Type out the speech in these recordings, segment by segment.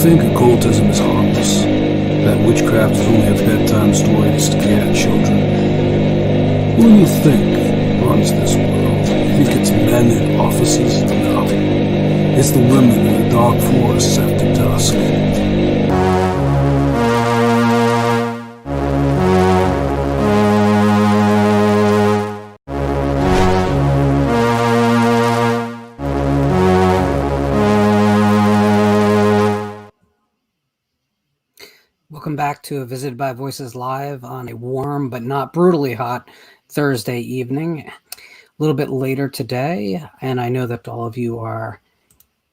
think occultism is harmless, that witchcraft is only a bedtime story to scare children? Who do you think runs this world? You think it's men in offices? No. It's the women in the dark forests after dusk. Welcome back to Visited by Voices Live on a warm but not brutally hot Thursday evening. A little bit later today, and I know that all of you are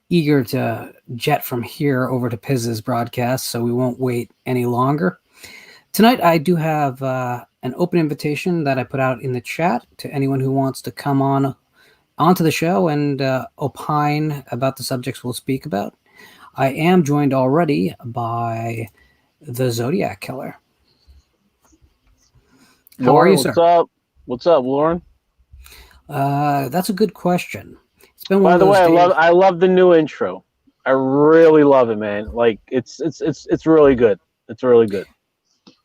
eager to jet from here over to Piz's broadcast, so we won't wait any longer. Tonight I do have an open invitation that I put out in the chat to anyone who wants to come onto the show and opine about the subjects we'll speak about. I am joined already by the Zodiac Killer. How Lauren, are you, sir? what's up? What's up, Lauren? That's a good question. It's been By one the of those way, days. I love the new intro. I really love it, man. Like it's really good. It's really good.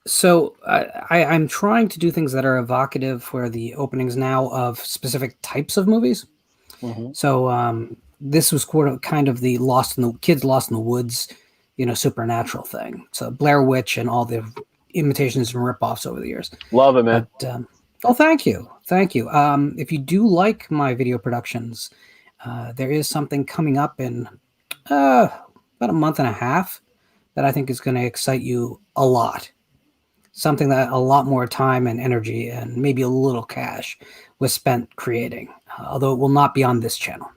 So I'm trying to do things that are evocative for the openings now of specific types of movies. Mm-hmm. So this was kind of the kids lost in the woods, supernatural thing. So Blair Witch and all the imitations and ripoffs over the years. Love it, man. But, thank you. If you do like my video productions, there is something coming up in about a month and a half that I think is going to excite you a lot. Something that a lot more time and energy and maybe a little cash was spent creating, although it will not be on this channel.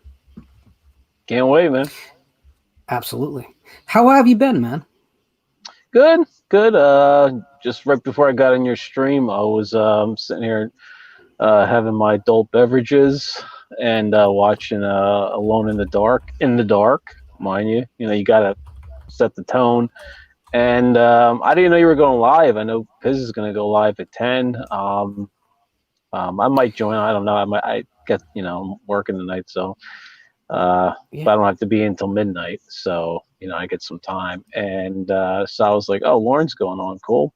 Can't wait, man. Absolutely. How have you been, man? Good. Just right before I got on your stream, I was sitting here having my adult beverages and watching Alone in the Dark. In the dark, mind you. You gotta set the tone. And I didn't know you were going live. I know Piz is going to go live at 10. I might join. I don't know. I get, I'm working tonight, so but I don't have to be until midnight. So, I get some time. And so I was like, oh, Lauren's going on. Cool.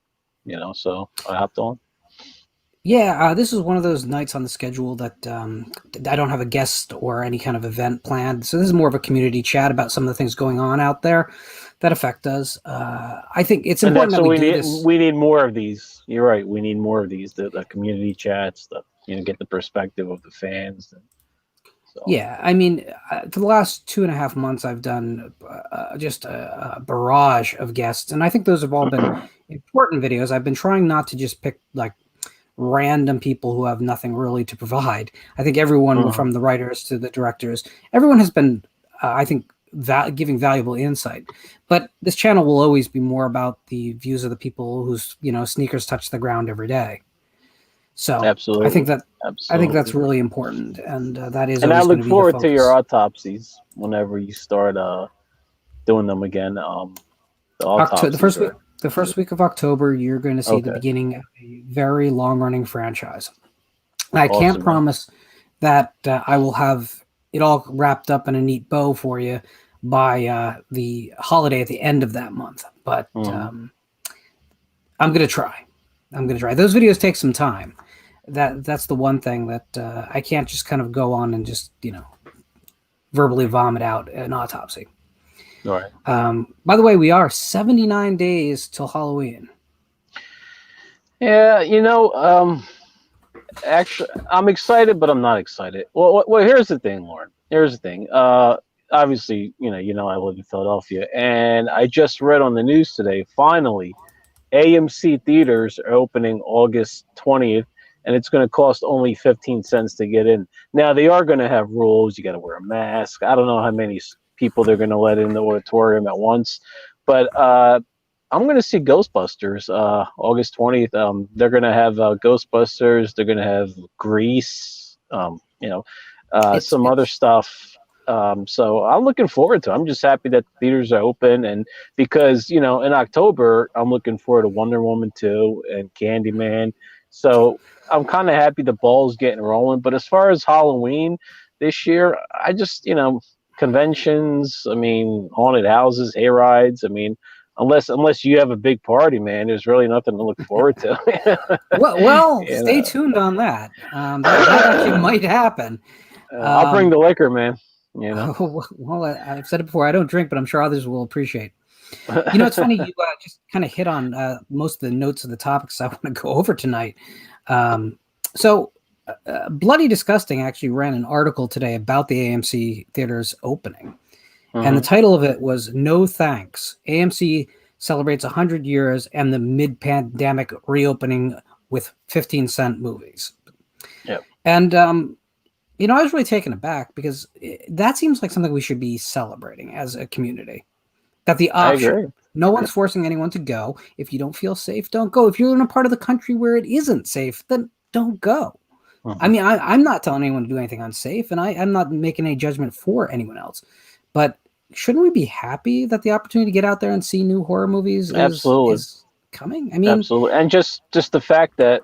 So I hopped on. Yeah, this is one of those nights on the schedule that I don't have a guest or any kind of event planned. So this is more of a community chat about some of the things going on out there that affect us. I think it's important that we do this. We need more of these. You're right. We need more of these. The community chats. Get the perspective of the fans. So. Yeah, I mean, for the last 2.5 months, I've done just a barrage of guests, and I think those have all been important videos. I've been trying not to just pick like random people who have nothing really to provide. I think everyone from the writers to the directors, everyone has been, I think, giving valuable insight. But this channel will always be more about the views of the people whose sneakers touch the ground every day. So absolutely, I think that's really important, and that is. And I look forward to your autopsies whenever you start doing them again. The first week of October, you're going to see the beginning of a very long-running franchise. I can't promise that I will have it all wrapped up in a neat bow for you by the holiday at the end of that month, but I'm going to try. Those videos take some time. That's the one thing that I can't just kind of go on and just verbally vomit out an autopsy. All right. By the way, we are 79 days till Halloween. Yeah, actually, I'm excited, but I'm not excited. Well, here's the thing, Lauren. Here's the thing. Obviously, I live in Philadelphia, and I just read on the news today, finally, AMC theaters are opening August 20th, and it's going to cost only 15 cents to get in. Now, they are going to have rules. You got to wear a mask. I don't know how many people they're going to let in the auditorium at once, but I'm going to see Ghostbusters August 20th. They're going to have Ghostbusters. They're going to have Grease, some other stuff. So I'm looking forward to it. I'm just happy that the theaters are open, and because in October I'm looking forward to Wonder Woman 2 and Candyman. So I'm kind of happy the ball's getting rolling. But as far as Halloween this year, I just conventions. I mean, haunted houses, hay rides. I mean, unless you have a big party, man, there's really nothing to look forward to. Well, You stay know, tuned on that. That actually might happen. I'll bring the liquor, man. You know. Well, I've said it before. I don't drink, but I'm sure others will appreciate. You know, it's funny. You just kind of hit on most of the notes of the topics I want to go over tonight. So, Bloody Disgusting actually ran an article today about the AMC theaters opening. And the title of it was "No Thanks. AMC celebrates 100 years and the mid-pandemic reopening with 15-cent movies." Yeah. And, you know, I was really taken aback because that seems like something we should be celebrating as a community. That the option, I agree. No one's forcing anyone to go. If you don't feel safe, don't go. If you're in a part of the country where it isn't safe, then don't go. I mean, I'm not telling anyone to do anything unsafe, and I'm not making any judgment for anyone else. But shouldn't we be happy that the opportunity to get out there and see new horror movies is coming? I mean, absolutely. And just the fact that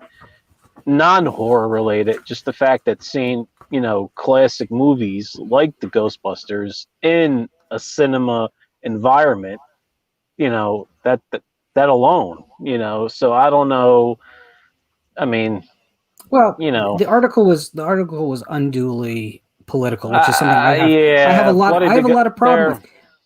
non-horror related, just the fact that seeing, you know, classic movies like the Ghostbusters in a cinema environment, you know, that alone, you know. So I don't know. I mean, well, you know, the article was unduly political, which is something I have a lot of problem with.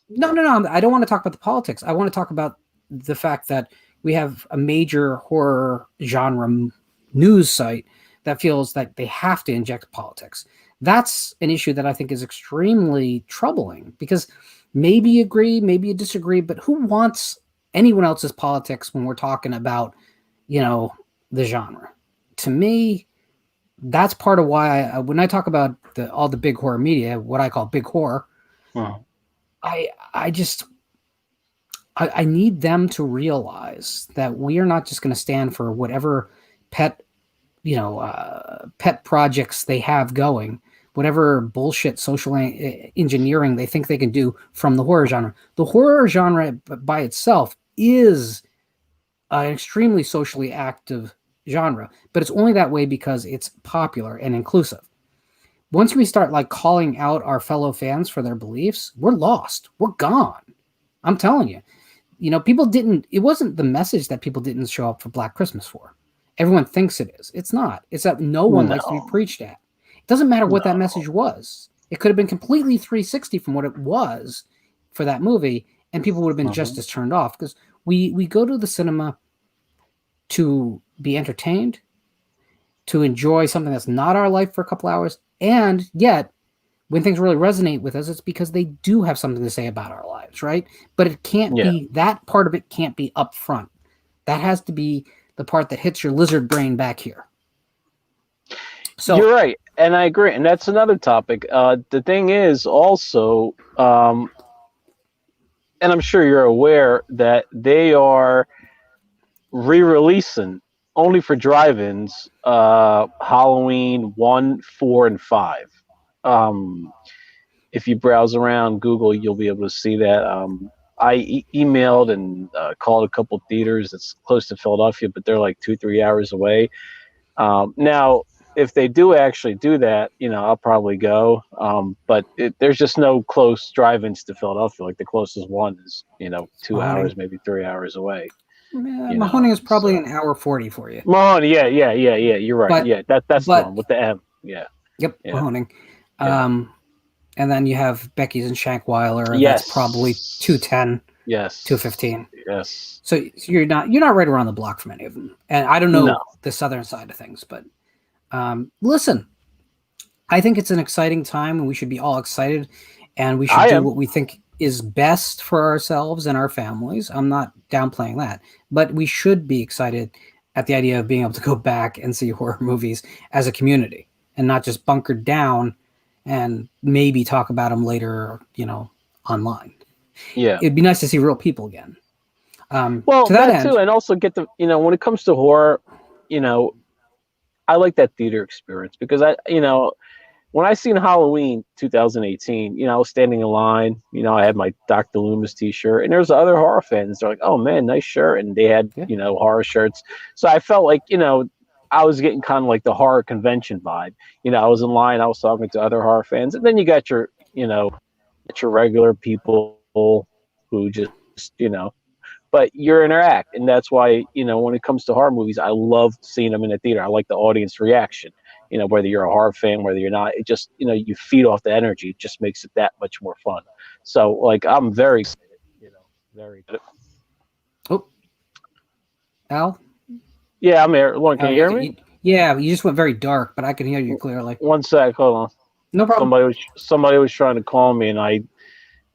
No. I don't want to talk about the politics. I want to talk about the fact that we have a major horror genre news site that feels that they have to inject politics. That's an issue that I think is extremely troubling because maybe you agree, maybe you disagree, but who wants anyone else's politics when we're talking about, you know, the genre? To me, that's part of why when I talk about all the big horror media, what I call big horror, I need them to realize that we are not just going to stand for whatever pet projects they have going, whatever bullshit social engineering they think they can do from the horror genre. The horror genre by itself is an extremely socially active genre, but it's only that way because it's popular and inclusive. Once we start like calling out our fellow fans for their beliefs, we're lost. We're gone. I'm telling you. You know, it wasn't the message that people didn't show up for Black Christmas for. Everyone thinks it is. It's not. It's that no one likes to be preached at. It doesn't matter what that message was. It could have been completely 360 from what it was for that movie, and people would have been just as turned off because we go to the cinema to be entertained, to enjoy something that's not our life for a couple hours, and yet when things really resonate with us, it's because they do have something to say about our lives, right? But it can't be, that part of it can't be up front. That has to be the part that hits your lizard brain back here. So you're right, and I agree, and that's another topic. The thing is also, and I'm sure you're aware that they are re-releasing only for drive-ins Halloween 1, 4, and 5. If you browse around Google, you'll be able to see that. I emailed and called a couple theaters that's close to Philadelphia, but they're like 2-3 hours away. Now, if they do actually do that, you know, I'll probably go. But there's just no close drive-ins to Philadelphia. Like the closest one is, you know, 2 hours, maybe 3 hours away. Mahoning is probably an hour 40 for you. Mahoning, yeah. You're right. That's the one with the M. Yeah. Yep, yeah. Mahoning. And then you have Becky's and Shankweiler. Yes. That's probably 210. Yes. 215. Yes. So you're not right around the block from any of them. And I don't know the southern side of things, but listen, I think it's an exciting time and we should be all excited and we should do what we think is best for ourselves and our families. I'm not downplaying that, but we should be excited at the idea of being able to go back and see horror movies as a community and not just bunkered down and maybe talk about them later, you know, online. Yeah. It'd be nice to see real people again. Well, to that end, too, and also get the, you know, when it comes to horror, you know, I like that theater experience because when I seen Halloween 2018, you know, I was standing in line, you know, I had my Dr. Loomis t-shirt and there's other horror fans. They're like, oh man, nice shirt. And they had, you know, horror shirts. So I felt like, you know, I was getting kind of like the horror convention vibe. You know, I was in line, I was talking to other horror fans, and then you got your your regular people who just, but you're interact, and that's why, when it comes to horror movies, I love seeing them in the theater. I like the audience reaction. Whether you're a horror fan, whether you're not, it just, you feed off the energy. It just makes it that much more fun. So, like, I'm very excited, very excited. Oh, Al? Yeah, I'm here. Lauren, can Oh, you yeah, hear okay. me? Yeah, you just went very dark, but I can hear you clearly. One sec, hold on. No problem. Somebody was trying to call me, and I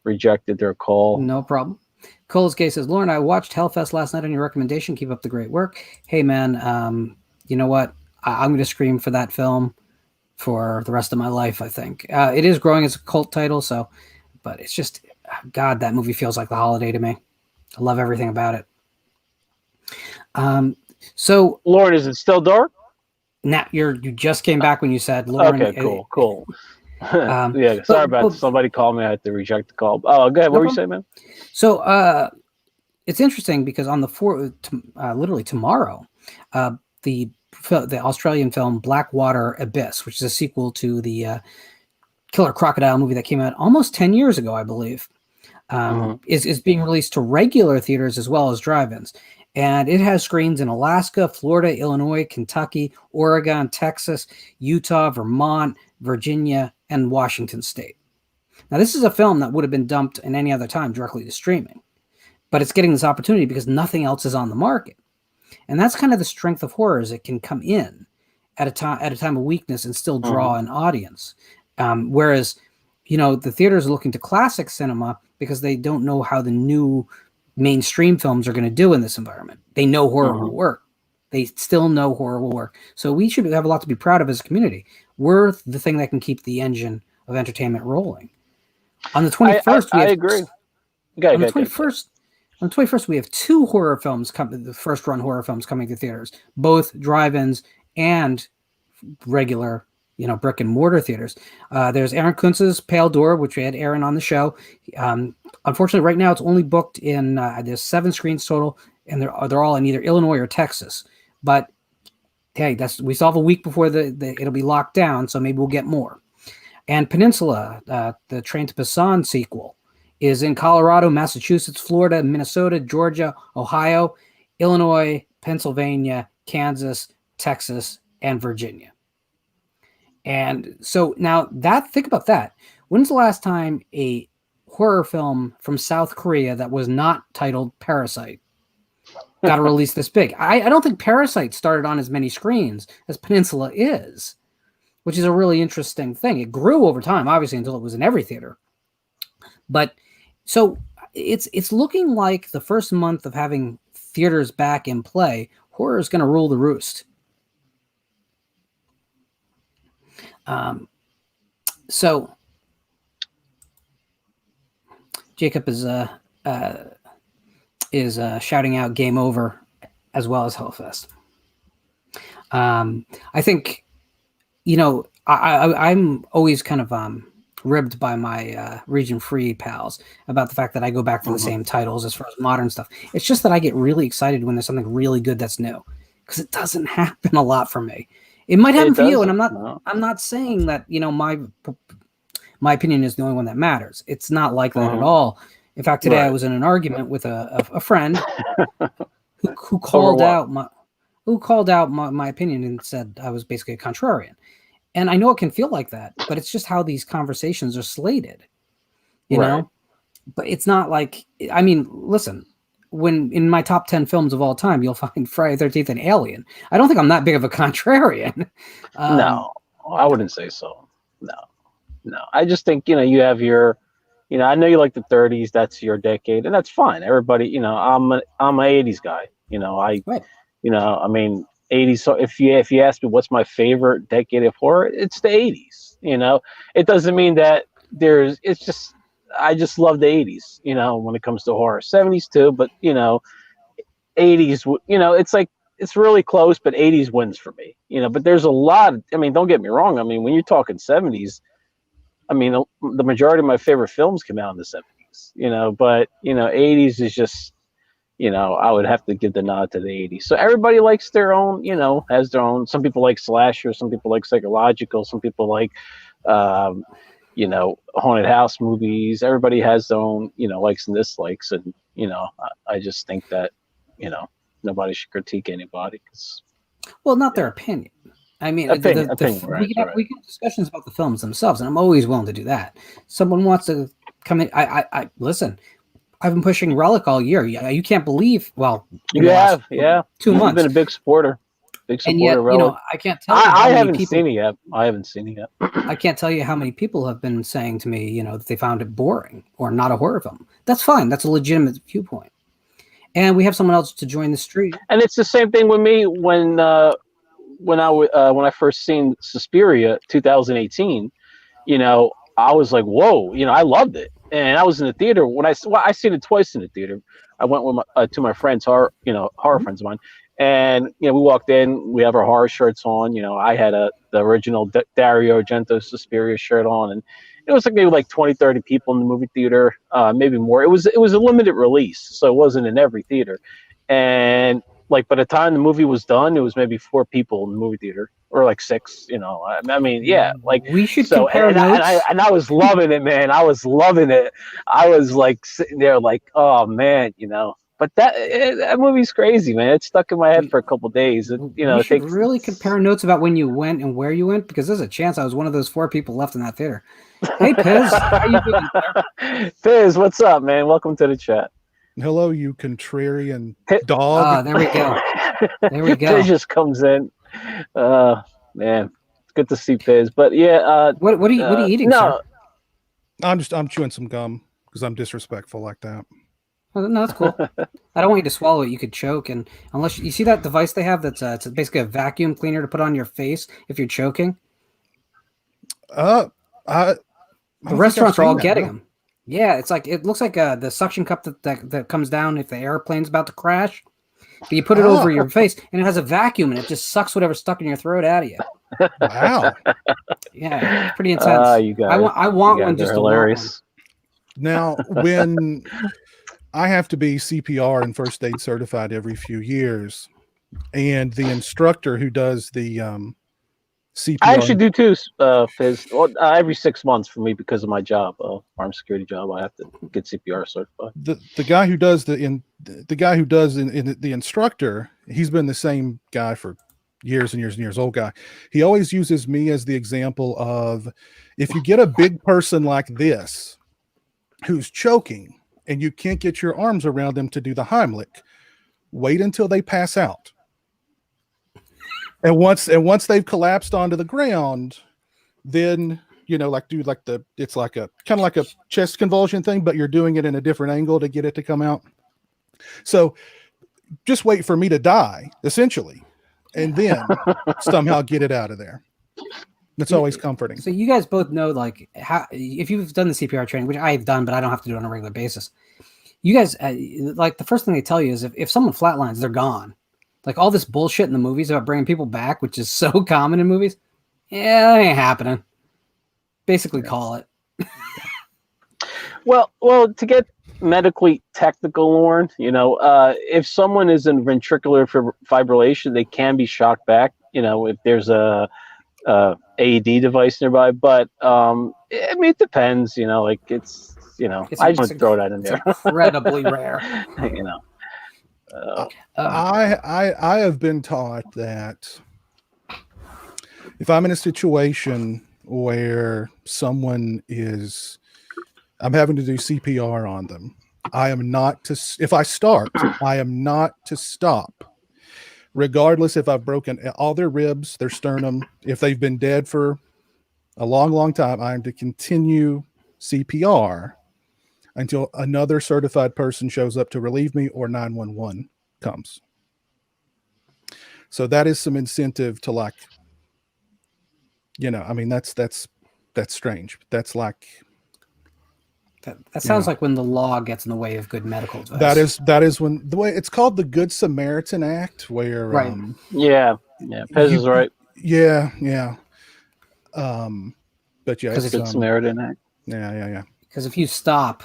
rejected their call. No problem. Cole's Gay says, Lauren, I watched Hellfest last night on your recommendation. Keep up the great work. Hey, man, you know what? I'm going to scream for that film for the rest of my life, I think. It is growing as a cult title, but it's just, God, that movie feels like the holiday to me. I love everything about it. So, Lauren, is it still dark? now you just came back when you said, Lauren. Okay, cool. Yeah, sorry about that. Somebody called me. I had to reject the call. Oh, go ahead. What were you saying, man? So it's interesting because on literally tomorrow, the Australian film Blackwater Abyss, which is a sequel to the Killer Crocodile movie that came out almost 10 years ago, I believe, is being released to regular theaters as well as drive-ins. And it has screens in Alaska, Florida, Illinois, Kentucky, Oregon, Texas, Utah, Vermont, Virginia, and Washington State. Now, this is a film that would have been dumped in any other time directly to streaming, but it's getting this opportunity because nothing else is on the market. And that's kind of the strength of horror, is it can come in at a time of weakness and still draw an audience. Whereas, the theaters are looking to classic cinema because they don't know how the new mainstream films are going to do in this environment. They know horror will work. They still know horror will work. So we should have a lot to be proud of as a community. We're the thing that can keep the engine of entertainment rolling. On the 21st, I agree. On the 21st, we have two horror films the first run horror films coming to theaters, both drive-ins and regular, brick and mortar theaters. There's Aaron Kuntz's Pale Door, which we had Aaron on the show. Unfortunately, right now it's only booked in there's 7 screens total, and they're all in either Illinois or Texas. But hey, we still have a week before it'll be locked down, so maybe we'll get more. And Peninsula, the Train to Busan sequel, is in Colorado, Massachusetts, Florida, Minnesota, Georgia, Ohio, Illinois, Pennsylvania, Kansas, Texas, and Virginia. And so now think about that. When's the last time a horror film from South Korea that was not titled Parasite got a release this big? I don't think Parasite started on as many screens as Peninsula is, which is a really interesting thing. It grew over time, obviously, until it was in every theater. But so it's looking like the first month of having theaters back in play, horror is going to rule the roost. So Jacob is shouting out "Game Over" as well as Hellfest. I think, I'm always kind of ribbed by my region free pals about the fact that I go back to the same titles as far as modern stuff. It's just that I get really excited when there's something really good that's new, because it doesn't happen a lot for me. It might happen for you, and I'm not saying that my opinion is the only one that matters. It's not like that at all. In fact, today I was in an argument with a friend who called out my opinion and said I was basically a contrarian. And I know it can feel like that, but it's just how these conversations are slated, you know? But it's not like, listen, when in my top 10 films of all time, you'll find Friday the 13th and Alien. I don't think I'm that big of a contrarian. No, I wouldn't say so. No. I just think, you have your, I know you like the 30s. That's your decade, and that's fine. Everybody, I'm an 80s guy. 80s. So if you ask me what's my favorite decade of horror, it's the 80s. It doesn't mean that it's just, I just love the 80s, when it comes to horror. 70s too, but 80s, it's like, it's really close, but 80s wins for me, but there's a lot, don't get me wrong. When you're talking 70s, the majority of my favorite films came out in the 70s, but 80s is just, I would have to give the nod to the 80s. So everybody likes their own, has their own. Some people like slasher, some people like psychological, some people like haunted house movies. Everybody has their own, likes and dislikes, and I just think that, nobody should critique anybody. Well, not their opinion. I mean, opinion, we can have discussions about the films themselves, and I'm always willing to do that. Someone wants to come in. I listen. I've been pushing Relic all year. You can't believe. Well, you have, 2 months. You've been a big supporter. And yet, I can't tell you. I haven't seen it yet. I can't tell you how many people have been saying to me, that they found it boring or not a horror film. That's fine. That's a legitimate viewpoint. And we have someone else to join the street. And it's the same thing with me when I first seen Suspiria 2018. I was like, whoa, I loved it, and I was in the theater when I seen it twice in the theater. I went with to my friends, horror friends of mine. And we walked in. We have our horror shirts on. I had the original Dario Argento Suspiria shirt on, and it was like maybe like 20, 30 people in the movie theater, maybe more. It was a limited release, so it wasn't in every theater. And like by the time the movie was done, it was maybe 4 people in the movie theater, or like 6. I mean, yeah, like we should compare notes. I was loving it, man. I was loving it. I was like sitting there, like, oh man, But that movie's crazy, man. It stuck in my head for a couple of days. We should really compare notes about when you went and where you went, because there's a chance I was one of those 4 people left in that theater. Hey, Piz, how you doing? Piz, what's up, man? Welcome to the chat. Hello, you contrarian dog. There we go. There we go. Piz just comes in. Man, it's good to see Piz. But yeah, what are you eating? No, sir? I'm chewing some gum because I'm disrespectful like that. Oh, no, that's cool. I don't want you to swallow it. You could choke, and unless you see that device they have, that's it's basically a vacuum cleaner to put on your face if you're choking. The restaurants are all getting them. Yeah, it's like it looks like the suction cup that comes down if the airplane's about to crash. But you put it over your face, and it has a vacuum, and it just sucks whatever's stuck in your throat out of you. Wow. Yeah, it's pretty intense. You guys, I want one just hilarious. Now, when I have to be CPR and first aid certified every few years, and the instructor who does the CPR. I actually do too, Fizz. Every 6 months for me because of my job, armed security job. I have to get CPR certified. The guy who does the instructor, he's been the same guy for years and years and years. Old guy. He always uses me as the example of, if you get a big person like this who's choking and you can't get your arms around them to do the Heimlich, wait until they pass out. And once they've collapsed onto the ground, then it's like a kind of like a chest convulsion thing, but you're doing it in a different angle to get it to come out. So just wait for me to die, essentially, and then somehow get it out of there. That's always comforting. So you guys both know, like, how if you've done the CPR training, which I've done, but I don't have to do it on a regular basis. You guys, like, the first thing they tell you is if someone flatlines, they're gone. Like all this bullshit in the movies about bringing people back, which is so common in movies. Yeah, that ain't happening. Basically, call it. Well, to get medically technical, Lauren, if someone is in ventricular fibrillation, they can be shocked back. If there's a AED device nearby, but it depends. Like it's I just want to throw that in there. Incredibly rare. I have been taught that if I'm in a situation where I'm having to do CPR on them, I am not to stop, regardless if I've broken all their ribs, their sternum, if they've been dead for a long, long time. I am to continue CPR until another certified person shows up to relieve me or 911 comes. So that is some incentive to, like, that's strange. That's like that sounds like when the law gets in the way of good medical advice. That is when the way it's called, the Good Samaritan Act, where right. Pez is right. Yeah. But yeah, it's Good Samaritan Act. Yeah. Because if you stop,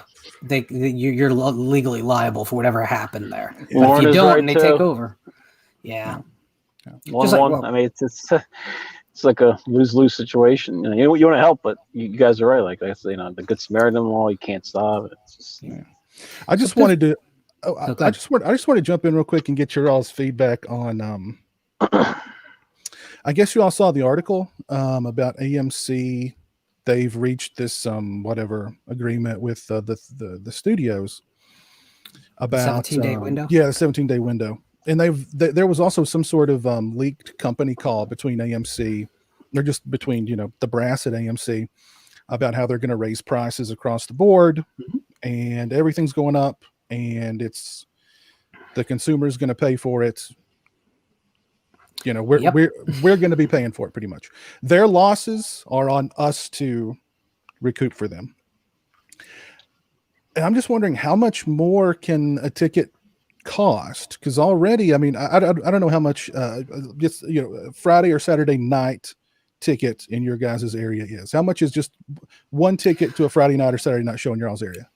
you're legally liable for whatever happened there. Yeah. But if you don't, right and they too. take over. Yeah. I mean, it's it's like a lose-lose situation. You know, you want to help, but you guys are right. Like I said, you know, the Good Samaritan law, you can't stop. It's just, Yeah. I just wanted to. Oh, I just want to jump in real quick and get your all's feedback on. I guess you all saw the article about AMC. They've reached this whatever agreement with the studios about 17-day window. Yeah, the 17-day window. And there was also some sort of leaked company call between AMC, or just between the brass at AMC, about how they're going to raise prices across the board, and everything's going up, and it's the consumer's going to pay for it. We're going to be paying for it pretty much. Their losses are on us to recoup for them. And I'm just wondering, how much more can a ticket cost? Because already, I mean, I don't know how much just Friday or Saturday night ticket in your guys' area is. How much is just one ticket to a Friday night or Saturday night show in your all's area?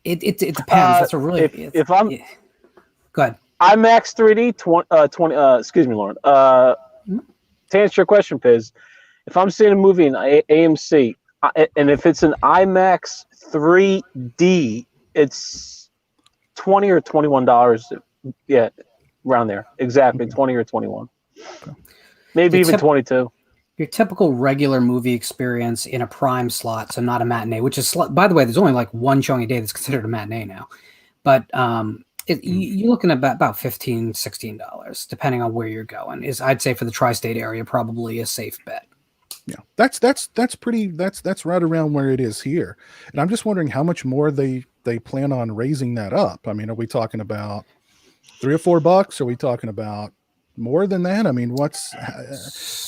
It depends. That's a really if I'm go ahead. IMAX 3D 20 excuse me, Lauren. To answer your question, Piz, if I'm seeing a movie in AMC and if it's an IMAX 3D, it's $20 or $21. Yeah, around there. Exactly, 20 or 21. Okay. Maybe even 22. Your typical regular movie experience in a prime slot, so not a matinee, which is, by the way, there's only like one showing a day that's considered a matinee now. But you're looking at about $15, $16, depending on where you're going. I'd say for the tri-state area, probably a safe bet. Yeah, that's right around where it is here. And I'm just wondering how much more they plan on raising that up. I mean, are we talking about $3 or $4? Are we talking about more than that? I mean,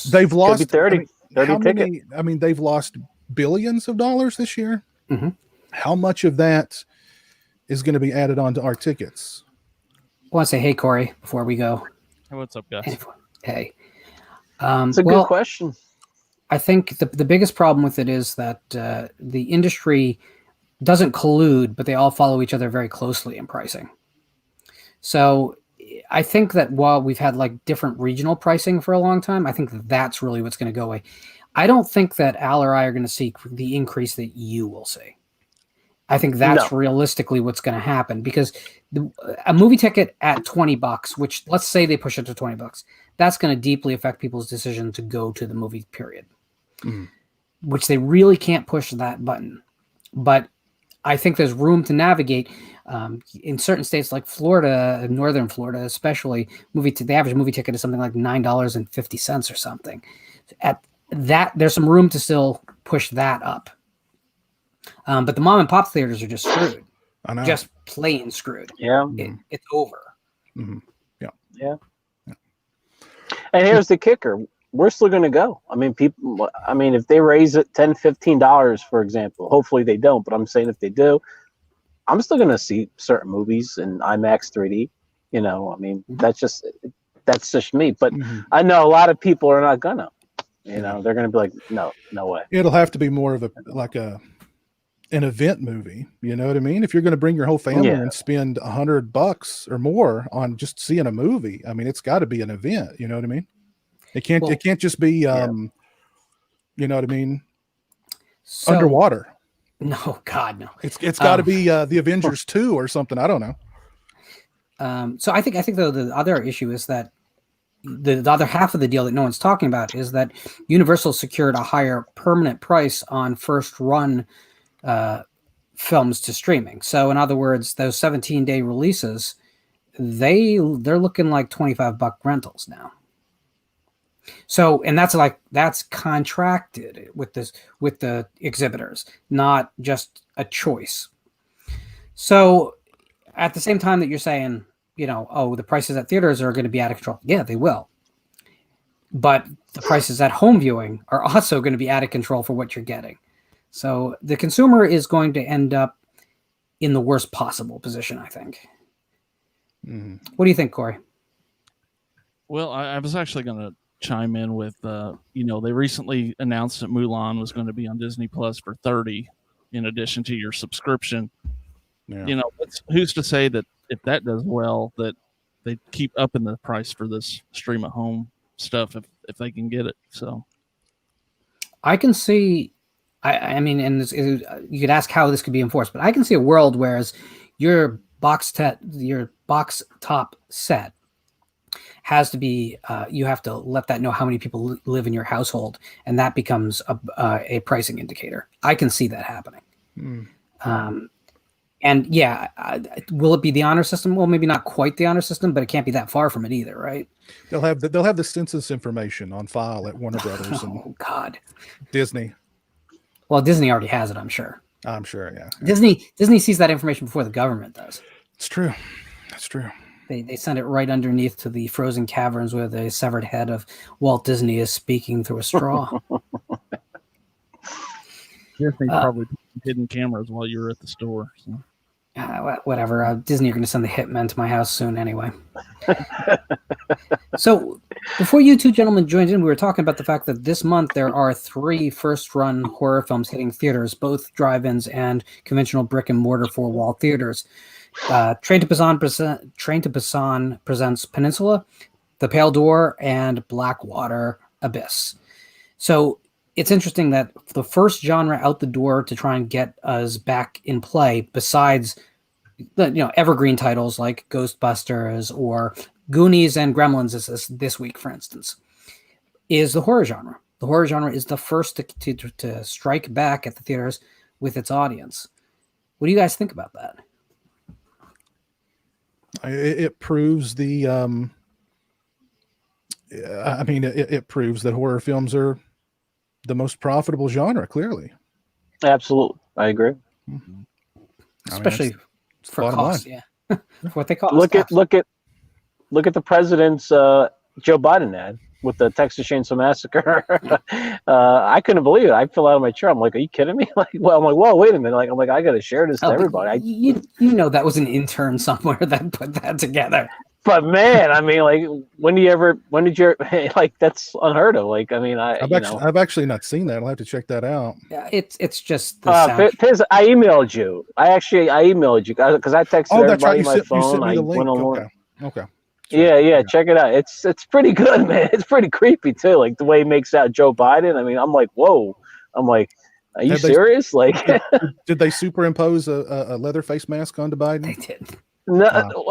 they've lost 30 tickets. I mean, they've lost billions of dollars this year. Mm-hmm. How much of that is going to be added on to our tickets? I want to say, hey, Corey, before we go. Hey, what's up, guys? Hey. It's a good question. I think the biggest problem with it is that the industry doesn't collude, but they all follow each other very closely in pricing. So I think that while we've had like different regional pricing for a long time, I think that's really what's going to go away. I don't think that Al or I are going to see the increase that you will see. I think that's realistically what's going to happen, because a movie ticket at $20, which let's say they push it to $20, that's going to deeply affect people's decision to go to the movie, period. Which they really can't push that button. But I think there's room to navigate. In certain states like Florida, northern Florida especially, the average movie ticket is something like $9.50 or something. At that, there's some room to still push that up. But the mom and pop theaters are just screwed. I know. Just plain screwed. Yeah. It's over. Mm-hmm. Yeah. And here's the kicker. We're still going to go. I mean, if they raise it $10, $15, for example, hopefully they don't, but I'm saying if they do, I'm still going to see certain movies in IMAX 3D. That's just me. But I know a lot of people are not going to. They're going to be like, no way. It'll have to be more of an event movie. You know what I mean? If you're going to bring your whole family and spend $100 or more on just seeing a movie, I mean, it's got to be an event. You know what I mean? It can't just be, you know what I mean? Underwater. No, God, no. It's got to be the Avengers 2 or something. I don't know. So I think though the other issue is that the other half of the deal that no one's talking about is that Universal secured a higher permanent price on first run films to streaming. So in other words, those 17-day releases, they're looking like $25 rentals now. So, and that's contracted with the exhibitors, not just a choice. So at the same time that you're saying, the prices at theaters are going to be out of control. Yeah, they will. But the prices at home viewing are also going to be out of control for what you're getting. So the consumer is going to end up in the worst possible position, I think. Mm-hmm. What do you think, Corey? Well, I was actually going to chime in with, they recently announced that Mulan was going to be on Disney Plus for $30 in addition to your subscription. Yeah. Who's to say that if that does well, that they keep upping the price for this stream at home stuff if they can get it. So I can see. I mean, and you could ask how this could be enforced, but I can see a world whereas your box top set has to be. You have to let that know how many people live in your household, and that becomes a pricing indicator. I can see that happening. And yeah, will it be the honor system? Well, maybe not quite the honor system, but it can't be that far from it either, right? They'll have the census information on file at Warner Brothers and Oh God, Disney. Well, Disney already has it, I'm sure. I'm sure, yeah. Disney sees that information before the government does. It's true. That's true. They send it right underneath to the frozen caverns where the severed head of Walt Disney is speaking through a straw. Disney probably hidden cameras while you were at the store. So. Whatever. Disney are going to send the hitmen to my house soon anyway. So before you two gentlemen joined in, we were talking about the fact that this month there are 3 first-run horror films hitting theaters, both drive-ins and conventional brick-and-mortar 4-wall theaters. Train to Busan presents Peninsula, The Pale Door, and Blackwater Abyss. So it's interesting that the first genre out the door to try and get us back in play, besides the evergreen titles like Ghostbusters or Goonies and Gremlins this week, for instance, is the horror genre. The horror genre is the first to strike back at the theaters with its audience. What do you guys think about that? It proves the. I mean, it proves that horror films are the most profitable genre. Clearly, Absolutely, I agree. Mm-hmm. Especially for cost, yeah, for what they cost. Look at the president's Joe Biden ad with the Texas Chainsaw Massacre. I couldn't believe it. I fell out of my chair. I'm like, "Are you kidding me?" I'm like, "Whoa, wait a minute!" I'm like, "I got to share this to everybody." You know that was an intern somewhere that put that together. But man, I mean, like, when did you like? That's unheard of. Like, I mean, I've actually not seen that. I'll have to check that out. Yeah, it's just the sound. Piz, I emailed you. I emailed you because I texted everybody my phone. You sent me the link. Went on Okay. Yeah, check it out. It's pretty good, man. It's pretty creepy too. Like the way he makes out Joe Biden. I mean, I'm like, whoa. I'm like, are you serious? Like, did they superimpose a Leatherface mask onto Biden? They did. No,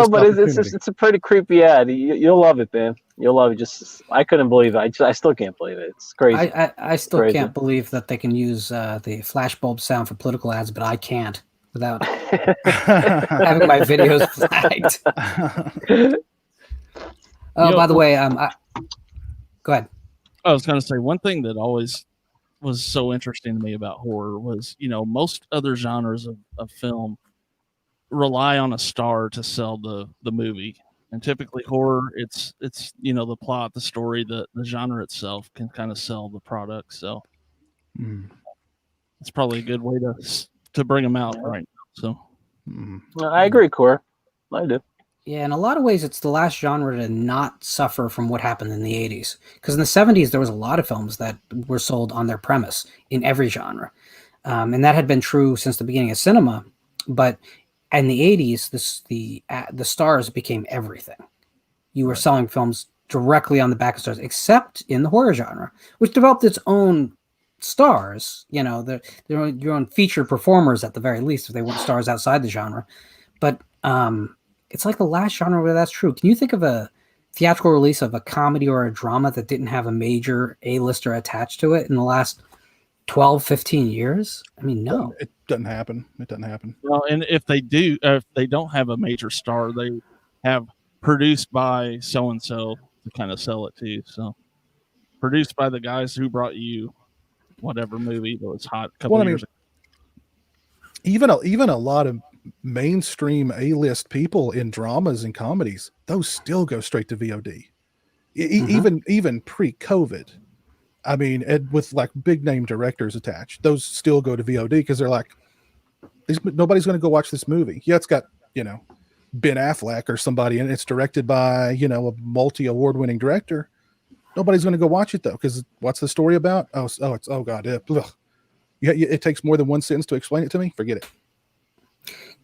but it's a pretty creepy ad. You'll love it, man. You'll love it. I couldn't believe it. I still can't believe it. It's crazy. I still can't believe that they can use the flashbulb sound for political ads, but I can't without having my videos flagged. By the way, go ahead. I was going to say one thing that always was so interesting to me about horror was, most other genres of film rely on a star to sell the movie, and typically horror, it's the plot, the story, the genre itself can kind of sell the product. So it's probably a good way to bring them out right now. So I agree, Cor. I do. Yeah, in a lot of ways, it's the last genre to not suffer from what happened in the 80s. Because in the 70s, there was a lot of films that were sold on their premise in every genre. And that had been true since the beginning of cinema. But in the 80s, the stars became everything. You were selling films directly on the back of stars, except in the horror genre, which developed its own stars. Their own featured performers at the very least, if they weren't stars outside the genre. But it's like the last genre where that's true. Can you think of a theatrical release of a comedy or a drama that didn't have a major A-lister attached to it in the last 12, 15 years? I mean, no. It doesn't happen. Well, and if they do, if they don't have a major star, they have produced by so-and-so to kind of sell it to. So produced by the guys who brought you whatever movie that was hot a couple of years ago. Even a lot of mainstream A-list people in dramas and comedies, those still go straight to VOD. Even pre-COVID. I mean, with like big name directors attached, those still go to VOD because they're like, nobody's going to go watch this movie. Yeah, it's got, Ben Affleck or somebody, and it's directed by, a multi-award-winning director. Nobody's going to go watch it though, because what's the story about? Oh God, it takes more than one sentence to explain it to me. Forget it.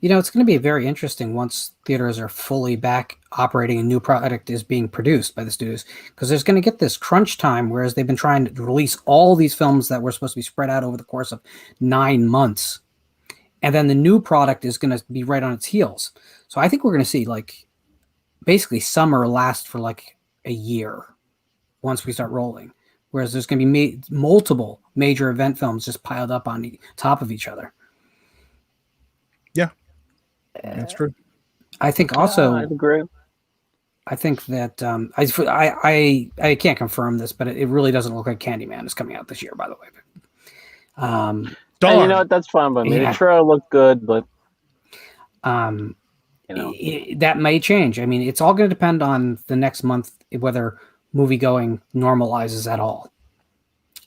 It's going to be very interesting once theaters are fully back operating and new product is being produced by the studios, because there's going to get this crunch time, whereas they've been trying to release all these films that were supposed to be spread out over the course of 9 months. And then the new product is going to be right on its heels. So I think we're going to see like basically summer last for like a year once we start rolling. Whereas there's going to be multiple major event films just piled up on top of each other. Yeah, that's true. I think also, I agree. I think that I can't confirm this, but it really doesn't look like Candyman is coming out this year, by the way. And Darn. you know what? That's fine by me. Yeah. The trailer looked good, but that may change. I mean, it's all going to depend on the next month whether movie going normalizes at all.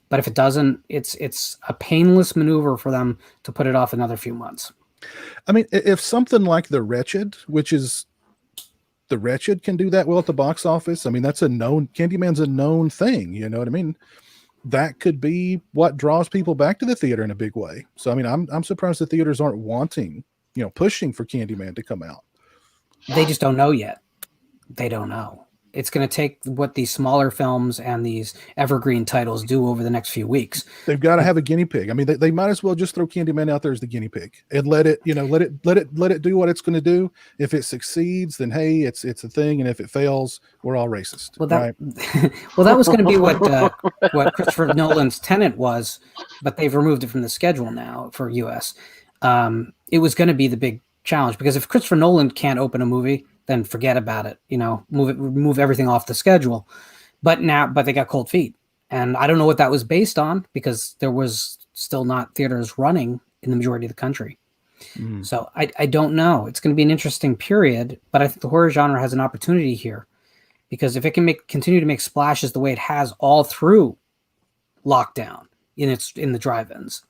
But if it doesn't, it's a painless maneuver for them to put it off another few months. I mean, if something like The Wretched, The Wretched can do that well at the box office, I mean, that's Candyman's a known thing, you know what I mean? That could be what draws people back to the theater in a big way. So, I mean, I'm surprised the theaters aren't wanting, pushing for Candyman to come out. They just don't know yet. They don't know. It's going to take what these smaller films and these evergreen titles do over the next few weeks. They've got to have a guinea pig. I mean, they might as well just throw Candyman out there as the guinea pig and let it do what it's going to do. If it succeeds, then hey, it's a thing, and if it fails, we're all racist. Well, that right? well, that was going to be what Christopher Nolan's Tenet was, but they've removed it from the schedule now for US. It was going to be the big challenge, because if Christopher Nolan can't open a movie, then forget about it. Move everything off the schedule. But they got cold feet, and I don't know what that was based on, because there was still not theaters running in the majority of the country. So I don't know. It's going to be an interesting period, but I think the horror genre has an opportunity here, because if it can continue to make splashes the way it has all through lockdown in the drive-ins,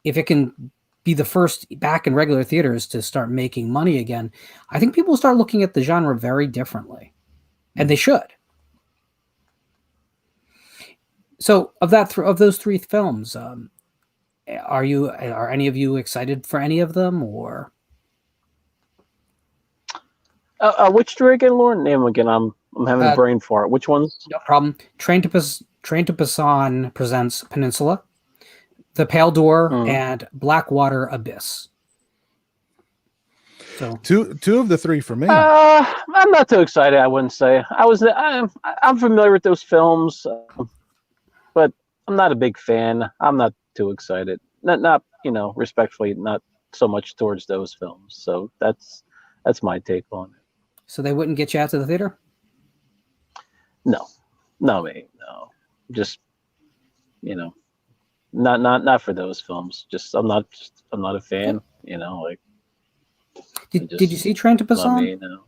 if it can be the first back in regular theaters to start making money again, I think people will start looking at the genre very differently, and they should. So of those 3 films, are any of you excited for any of them, or? Which three again, Lauren? Name them again. I'm having a brain fart. Which ones? No problem. Train to Busan presents Peninsula, The Pale Door, and Blackwater Abyss. So two of the 3 for me. I'm not too excited. I wouldn't say. I'm familiar with those films, but I'm not a big fan. I'm not too excited. Not respectfully, not so much towards those films. So that's my take on it. So they wouldn't get you out to the theater? No, mate, no. Just not for those films. Just I'm not a fan. Did you see Train to Busan? No.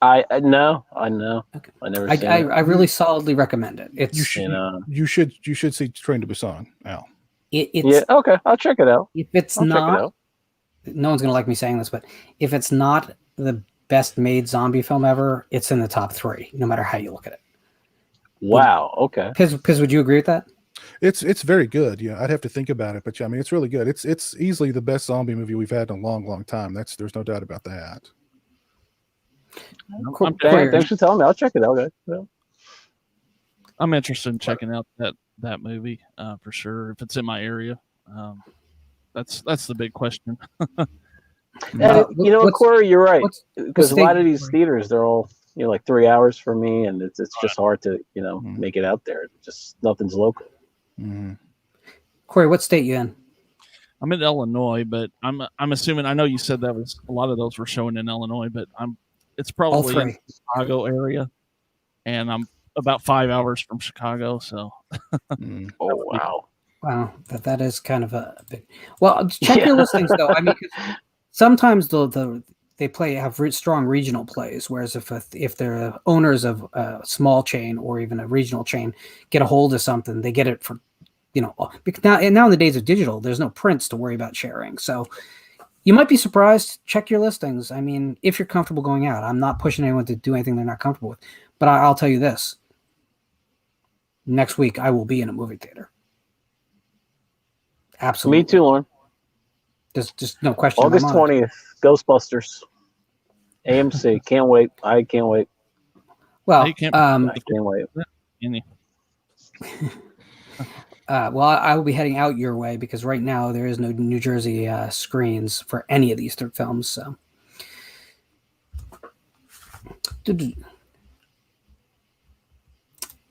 I know. Okay. I never. I really solidly recommend it. It's you should see Train to Busan, Al. It's okay. I'll check it out. If it's not, no one's gonna like me saying this, but if it's not the best made zombie film ever, it's in the top 3, no matter how you look at it. Wow. Okay. Piz, would you agree with that? It's very good. Yeah, I'd have to think about it, but yeah, I mean, it's really good. It's easily the best zombie movie we've had in a long, long time. There's no doubt about that. Thanks for telling me. I'll check it out, guys. Yeah. I'm interested in checking out that movie for sure if it's in my area. That's the big question. Corey, you're right, because a lot of these theaters, they're all like 3 hours for me, and it's just hard to make it out there. Just nothing's local. Mm-hmm. Corey, what state you in? I'm in Illinois, but I'm assuming, I know you said that was a lot of those were showing in Illinois, but it's probably in the Chicago area, and I'm about 5 hours from Chicago. So, oh wow. Wow, that is kind of a big. Well, check your listings though. I mean, sometimes they have strong regional plays, whereas if they're owners of a small chain or even a regional chain get a hold of something, they get it for, because now in the days of digital, there's no prints to worry about sharing. So you might be surprised. Check your listings. I mean, if you're comfortable going out, I'm not pushing anyone to do anything they're not comfortable with, but I'll tell you this: next week I will be in a movie theater. Absolutely. Me too, Lauren. There's just no question. August in my mind. 20th, Ghostbusters. AMC. Can't wait. I can't wait. Well, You can't- I can't wait. Can you? well, I will be heading out your way because right now there is no New Jersey screens for any of these films.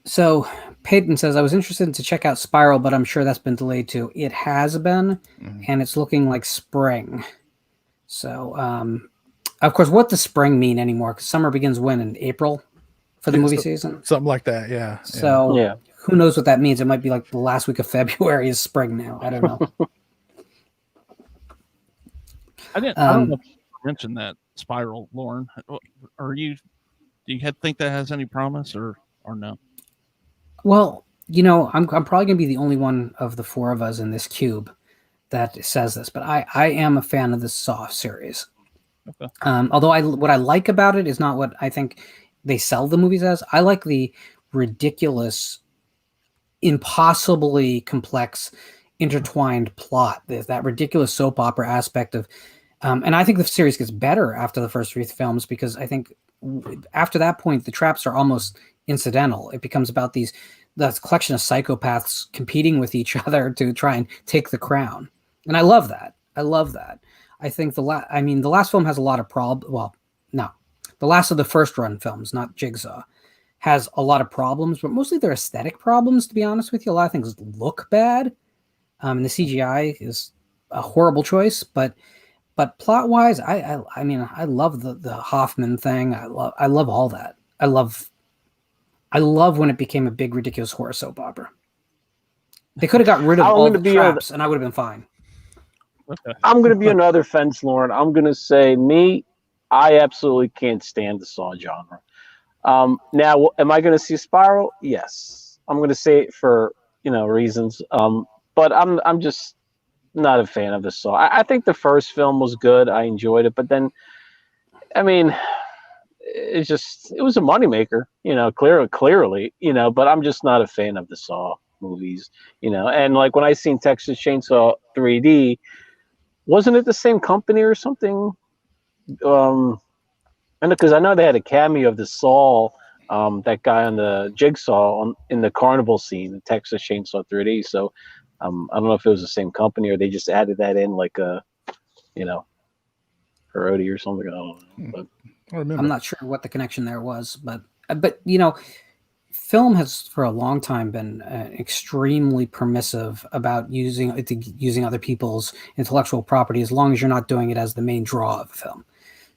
So Peyton says, I was interested to check out Spiral, but I'm sure that's been delayed too. It has been, and it's looking like spring. So, of course, what does spring mean anymore? Because summer begins when? In April for the movie season? Something like that, yeah. So, Yeah. who knows what that means? It might be like the last week of February is spring now. I don't know. I don't know if you mentioned that Spiral, Lauren. Do you think that has any promise or no? Well, you know, I'm probably going to be the only one of the four of us in this cube that says this, but I am a fan of the Saw series. Okay. Although what I like about it is not what I think they sell the movies as. I like the ridiculous, impossibly complex, intertwined plot. There's that ridiculous soap opera aspect of, and I think the series gets better after the first three films because I think after that point the traps are almost incidental. It becomes about that collection of psychopaths competing with each other to try and take the crown, and I love that. I think the last film has a lot of Well, no, the last of the first run films, not Jigsaw, has a lot of problems, but mostly they're aesthetic problems. To be honest with you, a lot of things look bad, and the CGI is a horrible choice. But plot wise, I love the Hoffman thing. I love all that. I love when it became a big ridiculous horror soap opera. They could have got rid of all the traps, and I would have been fine. Okay. I'm going to be another fence, Lauren. I'm going to say I absolutely can't stand the Saw genre. Now, am I going to see Spiral? Yes. I'm going to say it for, reasons. But I'm just not a fan of the Saw. I think the first film was good. I enjoyed it. But then, I mean, it was a moneymaker, clearly, but I'm just not a fan of the Saw movies, and like when I seen Texas Chainsaw 3D, wasn't it the same company or something? And because I know they had a cameo of the Saw, that guy on the Jigsaw in the carnival scene in Texas Chainsaw 3D. So I don't know if it was the same company or they just added that in like a, parody or something. I don't know. But I'm not sure what the connection there was, but film has for a long time been extremely permissive about using other people's intellectual property as long as you're not doing it as the main draw of a film.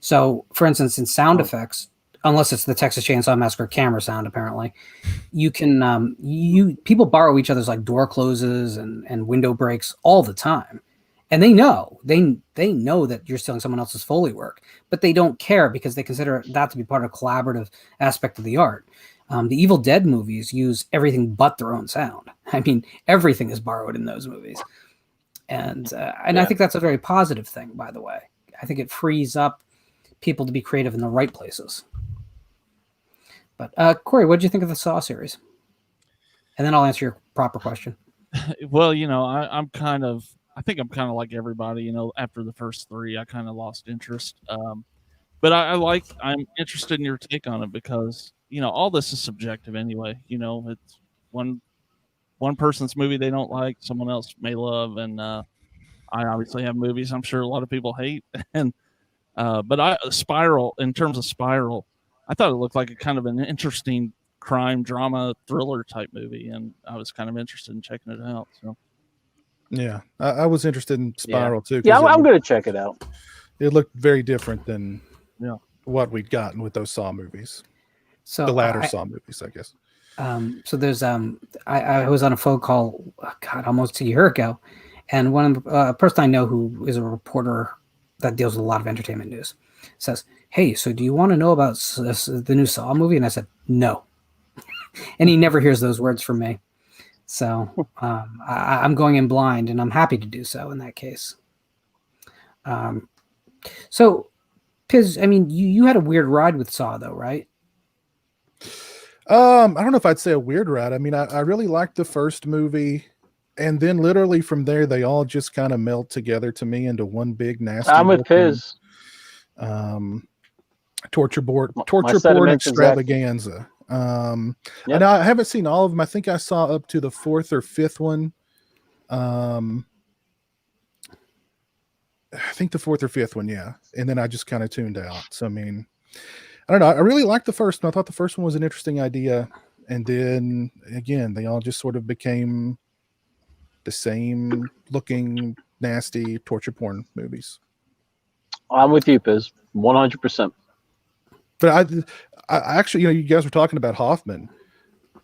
So, for instance, in sound effects, unless it's the Texas Chainsaw Massacre camera sound, apparently, you can people borrow each other's like door closes and window breaks all the time. And they know that you're stealing someone else's Foley work, but they don't care because they consider that to be part of a collaborative aspect of the art. The Evil Dead movies use everything but their own sound. I mean, everything is borrowed in those movies. And I think that's a very positive thing, by the way. I think it frees up people to be creative in the right places. But Corey, what did you think of the Saw series? And then I'll answer your proper question. Well, I think I'm kind of like everybody, after the first three, I kind of lost interest. But I'm interested in your take on it because, all this is subjective anyway. It's one person's movie they don't like, someone else may love. And I obviously have movies I'm sure a lot of people hate. And but Spiral, in terms of Spiral, I thought it looked like a kind of an interesting crime drama thriller type movie. And I was kind of interested in checking it out. So. Yeah, I was interested in Spiral too. Yeah, I'm going to check it out. It looked very different than what we'd gotten with those Saw movies. So the latter Saw movies, I guess. So there's I was on a phone call, almost a year ago, and one of a person I know who is a reporter that deals with a lot of entertainment news says, "Hey, so do you want to know about the new Saw movie?" And I said, "No," and he never hears those words from me. So I'm going in blind, and I'm happy to do so in that case. So, Piz, I mean, you had a weird ride with Saw, though, right? I don't know if I'd say a weird ride. I mean, I really liked the first movie. and then literally from there, they all just kind of melt together to me into one big nasty. I'm with Piz. Torture porn sentiments extravaganza. Yep. I know I haven't seen all of them. I think I saw up to the 4th or 5th one. I think the 4th or 5th one, yeah. And then I just kind of tuned out. So I mean, I don't know. I really liked the first one. I thought the first one was an interesting idea. And then again, they all just sort of became the same looking, nasty torture porn movies. I'm with you, Piz. 100%. But I actually, you guys were talking about Hoffman.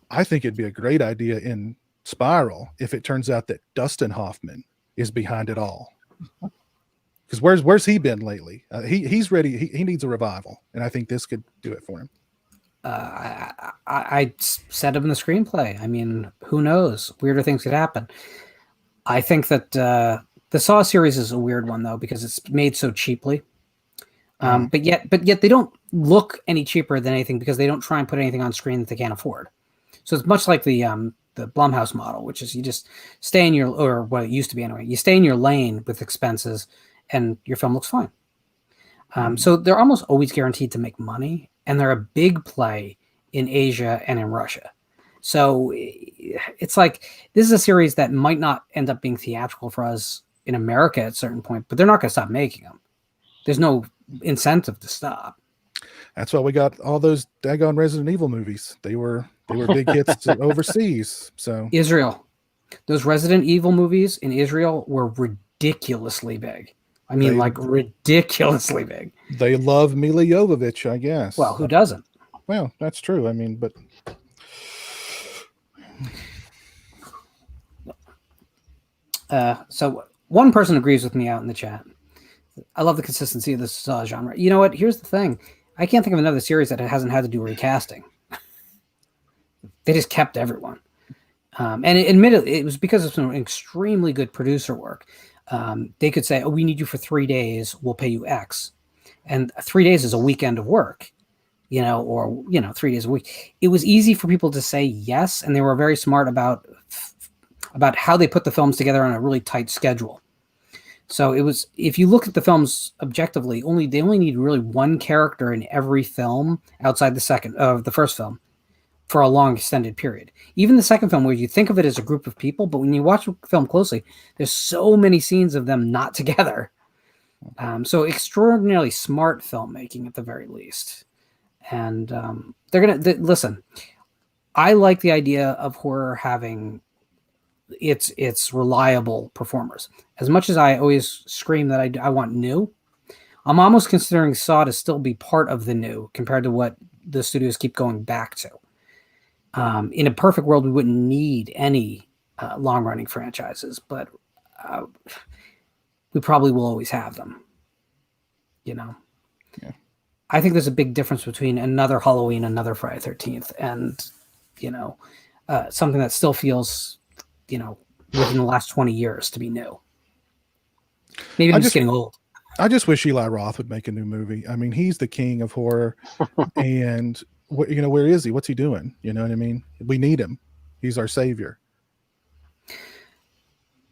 I think it'd be a great idea in Spiral if it turns out that Dustin Hoffman is behind it all. Because where's he been lately? He's ready. He needs a revival, and I think this could do it for him. I said him in the screenplay. I mean, who knows? Weirder things could happen. I think that the Saw series is a weird one though because it's made so cheaply. But yet they don't look any cheaper than anything because they don't try and put anything on screen that they can't afford. So it's much like the Blumhouse model, which is you just stay in or what it used to be anyway. You stay in your lane with expenses, and your film looks fine. So they're almost always guaranteed to make money, and they're a big play in Asia and in Russia. So it's like this is a series that might not end up being theatrical for us in America at a certain point, but they're not going to stop making them. There's no incentive to stop. That's why we got all those daggone Resident Evil movies. They were big hits overseas. So Israel, those Resident Evil movies in Israel were ridiculously big. I mean, ridiculously big. They love Mila Jovovich, I guess. Well, who doesn't? Well, that's true. I mean, but so one person agrees with me out in the chat. I love the consistency of this genre. You know what? Here's the thing. I can't think of another series that hasn't had to do recasting. They just kept everyone. And admittedly, it was because of some extremely good producer work. They could say, oh, we need you for 3 days. We'll pay you X. And 3 days is a weekend of work, or 3 days a week. It was easy for people to say yes. And they were very smart about how they put the films together on a really tight schedule. So it was, if you look at the films objectively, they only need really one character in every film outside the first film for a long extended period. Even the second film, where you think of it as a group of people, but when you watch the film closely, there's so many scenes of them not together. So extraordinarily smart filmmaking at the very least. And they're going to listen. I like the idea of horror having its reliable performers. As much as I always scream that I want new, I'm almost considering Saw to still be part of the new compared to what the studios keep going back to. In a perfect world, we wouldn't need any long-running franchises, but we probably will always have them. Yeah. I think there's a big difference between another Halloween, another Friday 13th, and something that still feels within the last 20 years to be new. Maybe I'm just getting old. I just wish Eli Roth would make a new movie. I mean, he's the king of horror, and where is he? What's he doing? You know what I mean? We need him. He's our savior.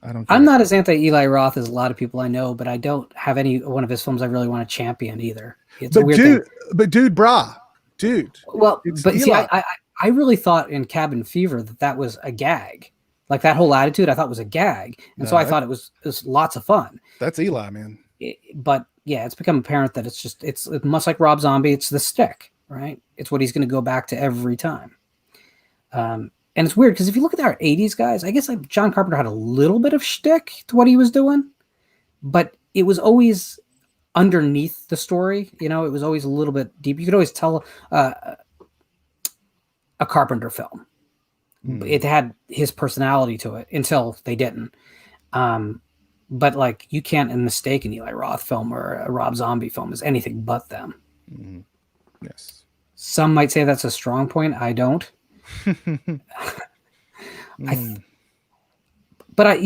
I'm not as anti Eli Roth as a lot of people I know, but I don't have any one of his films I really want to champion either. It's a weird thing. Dude. Well, but Eli. See, I really thought in Cabin Fever that was a gag. Like that whole attitude, I thought was a gag, and so I thought it was lots of fun. That's Eli, man. But yeah, it's become apparent that it's much like Rob Zombie. It's the stick, right? It's what he's going to go back to every time. And it's weird because if you look at our '80s guys, I guess like John Carpenter had a little bit of shtick to what he was doing, but it was always underneath the story. It was always a little bit deep. You could always tell a Carpenter film. It had his personality to it until they didn't. But like you can't mistake an Eli Roth film or a Rob Zombie film as anything but them. Mm. Yes. Some might say that's a strong point. I don't. But I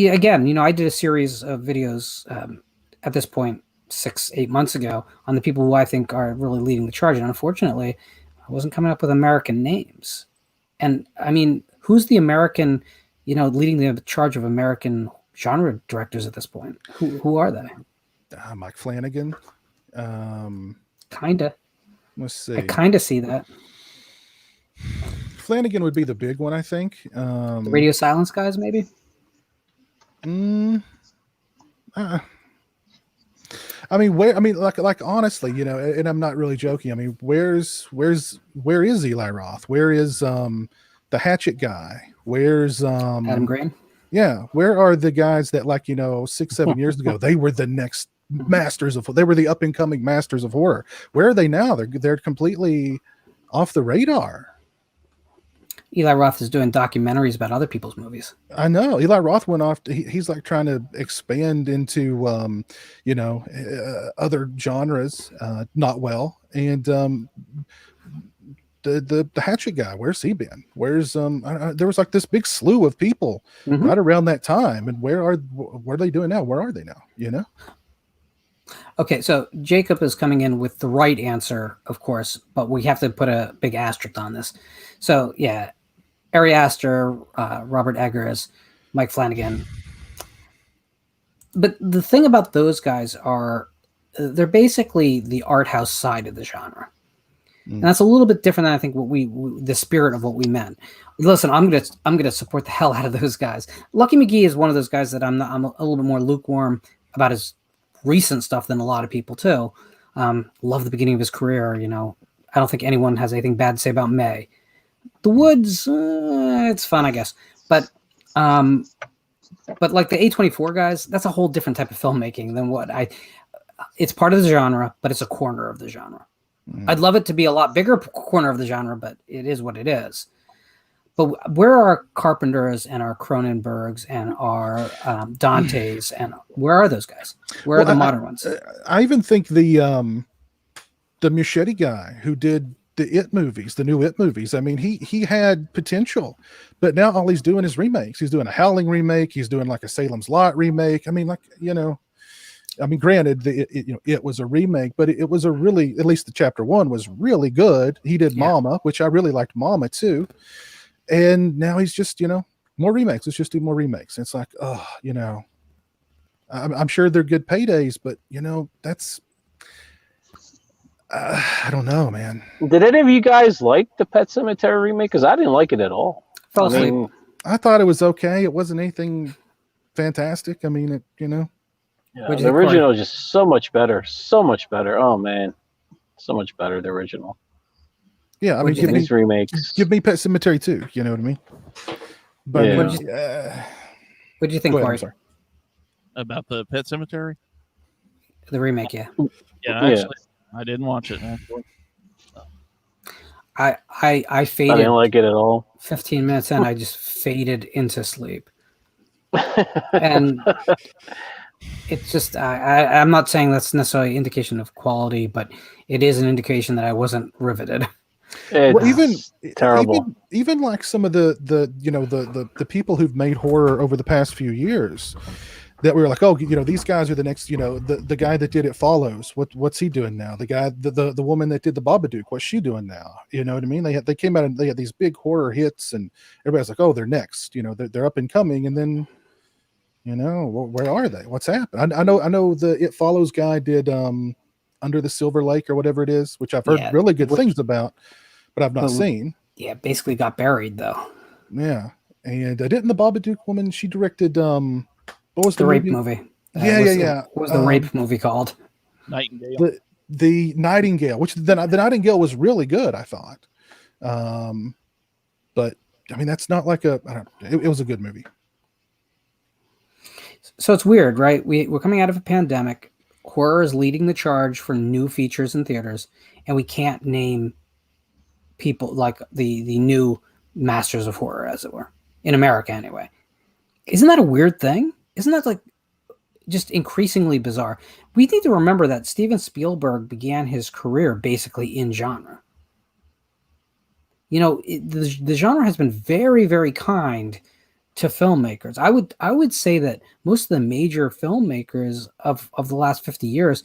did a series of videos at this point 6-8 months ago on the people who I think are really leading the charge. And unfortunately, I wasn't coming up with American names. And I mean, who's the American leading the charge of American genre directors at this point. Who are they? Mike Flanagan. Kinda. Let's see. I kind of see that. Flanagan would be the big one, I think. The Radio Silence guys, maybe. I mean, like honestly, and I'm not really joking. I mean, where is Eli Roth? Where is the Hatchet guy? Where's Adam Green? Yeah, where are the guys that 6-7 years ago they were the next they were the up and coming masters of horror? Where are they now? They're completely off the radar. Eli Roth is doing documentaries about other people's movies. I know. Eli Roth went off. He's like trying to expand into, other genres, not well. And the Hatchet guy, where's he been? Where's there was like this big slew of people right around that time, and what are they doing now? Where are they now? Okay, so Jacob is coming in with the right answer, of course, but we have to put a big asterisk on this. So yeah. Ari Aster, Robert Eggers, Mike Flanagan. But the thing about those guys are they're basically the art house side of the genre. And that's a little bit different than I think the spirit of what we meant. Listen, I'm gonna support the hell out of those guys. Lucky McGee is one of those guys that I'm a little bit more lukewarm about his recent stuff than a lot of people too. Love the beginning of his career. I don't think anyone has anything bad to say about May. The Woods, it's fun, I guess, but like the A24 guys, that's a whole different type of filmmaking than it's part of the genre, but it's a corner of the genre. I'd love it to be a lot bigger corner of the genre, but it is what it is. But where are our Carpenters and our Cronenbergs and our Dantes, and where are those guys? Where are the modern ones? I even think the Muschietti guy who did the new It movies. I mean, he had potential, but now all he's doing is remakes. He's doing a Howling remake. He's doing like a Salem's Lot remake. I mean, granted, it was a remake, but it was at least the chapter 1 was really good. He did Mama, which I really liked Mama too. And now he's just, more remakes. Let's just do more remakes. And it's like, I'm sure they're good paydays, but that's, I don't know, man. Did any of you guys like the Pet Sematary remake? Because I didn't like it at all. I thought it was okay. It wasn't anything fantastic. I mean, Yeah, the original is just so much better. So much better. Oh man, so much better. The original. Yeah, I mean, give me remakes. Give me Pet Sematary too. You know what I mean? But what do you think, Corey? About the Pet Sematary? The remake, yeah. Yeah, actually, I didn't watch it, man. I faded. I didn't like it at all. 15 minutes in, I just faded into sleep. And it's just, I'm not saying that's necessarily an indication of quality, but it is an indication that I wasn't riveted. It's terrible. Even like some of the people who've made horror over the past few years, that we were like, oh, these guys are the next, the guy that did It Follows. What's he doing now? The guy, the woman that did The Babadook, what's she doing now? You know what I mean? They came out and they had these big horror hits, and everybody's like, oh, they're next. They're up and coming, and then, where are they? What's happened? I know the It Follows guy did Under the Silver Lake or whatever it is, which I've heard really good things about, but I've not seen. Yeah, basically got buried though. Yeah, and didn't the Babadook woman? She directed. What was the rape movie? Yeah. What was the rape movie called? Nightingale. The Nightingale, which the Nightingale was really good, I thought. But I mean, that's not like it was a good movie. So it's weird, right? We're coming out of a pandemic. Horror is leading the charge for new features in theaters, and we can't name people like the new masters of horror, as it were, in America anyway. Isn't that a weird thing? Isn't that like just increasingly bizarre? We need to remember that Steven Spielberg began his career basically in genre. The genre has been very, very kind to filmmakers. I would say that most of the major filmmakers of the last 50 years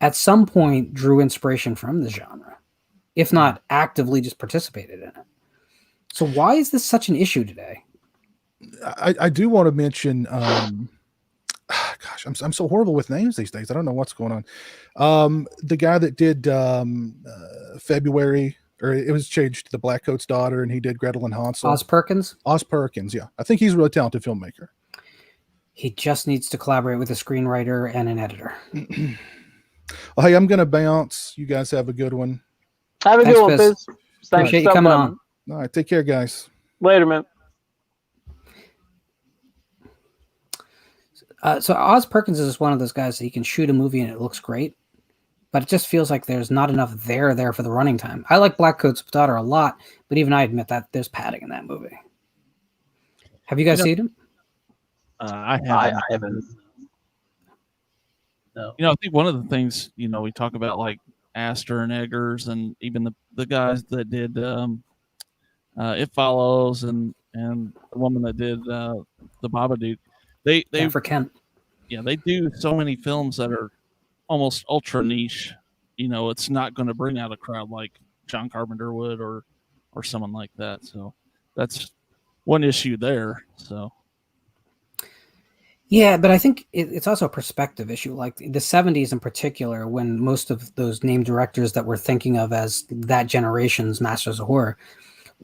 at some point drew inspiration from the genre, if not actively just participated in it. So why is this such an issue today? I do want to mention. Gosh, I'm so horrible with names these days. I don't know what's going on. The guy that did February, or it was changed to the Black Coat's daughter, and he did Gretel and Hansel. Oz Perkins. Oz Perkins, yeah. I think he's a really talented filmmaker. He just needs to collaborate with a screenwriter and an editor. Well, hey, I'm going to bounce. You guys have a good one. Have a good one, Fizz. Appreciate you coming on. All right, take care, guys. Later, man. So Oz Perkins is one of those guys that you can shoot a movie and it looks great, but it just feels like there's not enough there for the running time. I like Black Coat's daughter a lot, but even I admit that there's padding in that movie. Have you guys seen him? I haven't. No. I think one of the things, we talk about like Astor and Eggers and even the guys that did It Follows and the woman that did the Babadook. They for Kent. Yeah, they do so many films that are almost ultra niche. It's not going to bring out a crowd like John Carpenter would or someone like that. So that's one issue there. So yeah, but I think it's also a perspective issue. Like the 70s in particular, when most of those named directors that we're thinking of as that generation's masters of horror,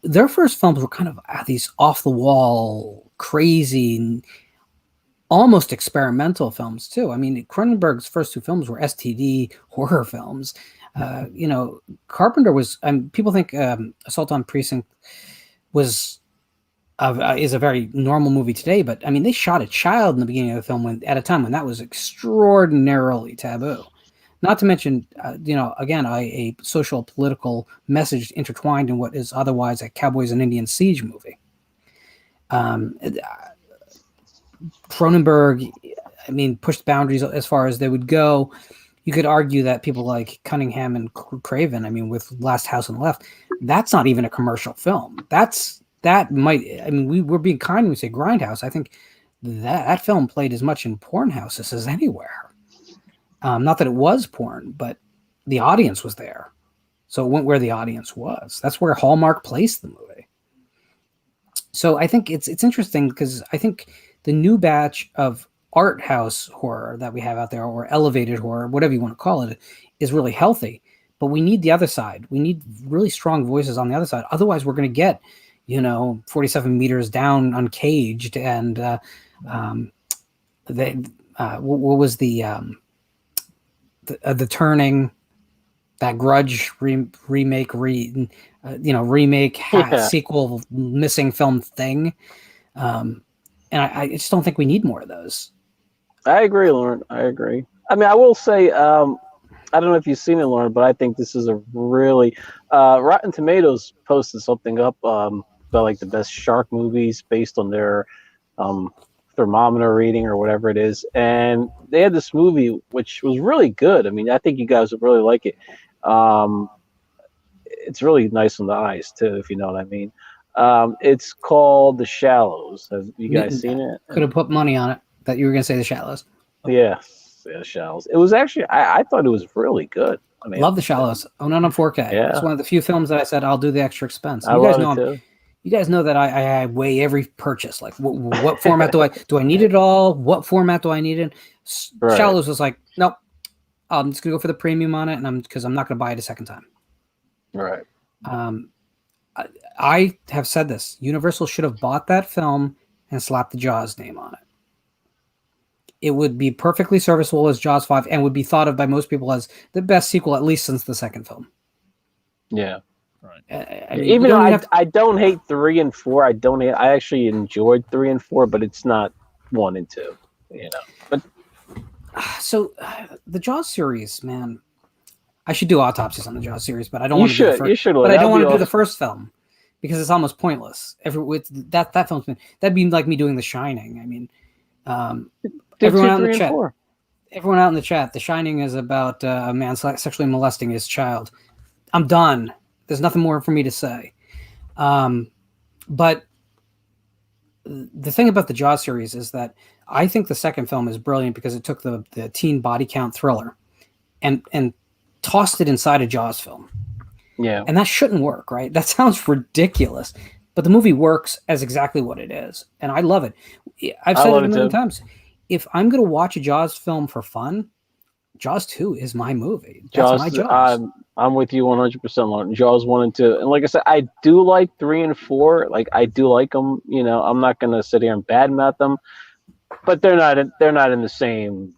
their first films were kind of these off the wall, crazy, almost experimental films too. I mean, Cronenberg's first two films were STD horror films. Carpenter was. People think Assault on Precinct is a very normal movie today, but I mean, they shot a child in the beginning of the film at a time when that was extraordinarily taboo. Not to mention, again, a social political message intertwined in what is otherwise a Cowboys and Indian Siege movie. Cronenberg, I mean, pushed boundaries as far as they would go. You could argue that people like Cunningham and Craven, I mean, with Last House on the Left, that's not even a commercial film. We're being kind when we say Grindhouse. I think that film played as much in porn houses as anywhere. Not that it was porn, but the audience was there. So it went where the audience was. That's where Hallmark placed the movie. So I think it's interesting because I think the new batch of art house horror that we have out there, or elevated horror, whatever you want to call it, is really healthy. But we need the other side. We need really strong voices on the other side. Otherwise, we're going to get, 47 meters down, Uncaged, and what was the Turning, that Grudge remake, sequel, missing film thing. And I just don't think we need more of those. I agree, Lauren. I agree. I mean, I will say, I don't know if you've seen it, Lauren, but I think this is a really Rotten Tomatoes posted something up about like the best shark movies based on their thermometer reading or whatever it is, and they had this movie which was really good. I mean, I think you guys would really like it. It's really nice on the eyes too, if you know what I mean. It's called The Shallows. Have you guys seen it? Could have put money on it that you were going to say The Shallows. Yeah, The Shallows. It was actually, I thought it was really good. I mean, love The Shallows. Oh, no, 4K. Yeah. It's one of the few films that I said I'll do the extra expense. You guys know that I weigh every purchase. Like, what format do I need it all? What format do I need it? Right. Shallows was like, nope. I'm just gonna go for the premium on it, because I'm not gonna buy it a second time. Right. I have said this. Universal should have bought that film and slapped the Jaws name on it. It would be perfectly serviceable as Jaws 5 and would be thought of by most people as the best sequel, at least since the second film. Yeah. Right. Even though I don't hate 3 and 4, I actually enjoyed 3 and 4, but it's not 1 and 2, But so the Jaws series, man, I should do autopsies on the Jaws series, but I don't want to do the first. You should. But I don't want to do the first film because it's almost pointless. That film's been, that'd be like me doing The Shining. I mean, everyone out in the chat. Everyone out in the chat. The Shining is about a man sexually molesting his child. I'm done. There's nothing more for me to say. But the thing about the Jaws series is that I think the second film is brilliant because it took the teen body count thriller and tossed it inside a Jaws film. Yeah. And that shouldn't work, right? That sounds ridiculous. but the movie works as exactly what it is, and I love it. I've I said love it a it million too. times. If I'm going to watch a Jaws film for fun, Jaws 2 is my movie. That's my Jaws, Jaws. I'm with you 100%, Lauren. Jaws 1 and 2, and like I said, I do like 3 and 4. Like I do like them. You know, I'm not gonna sit here and badmouth them, but they're not in the same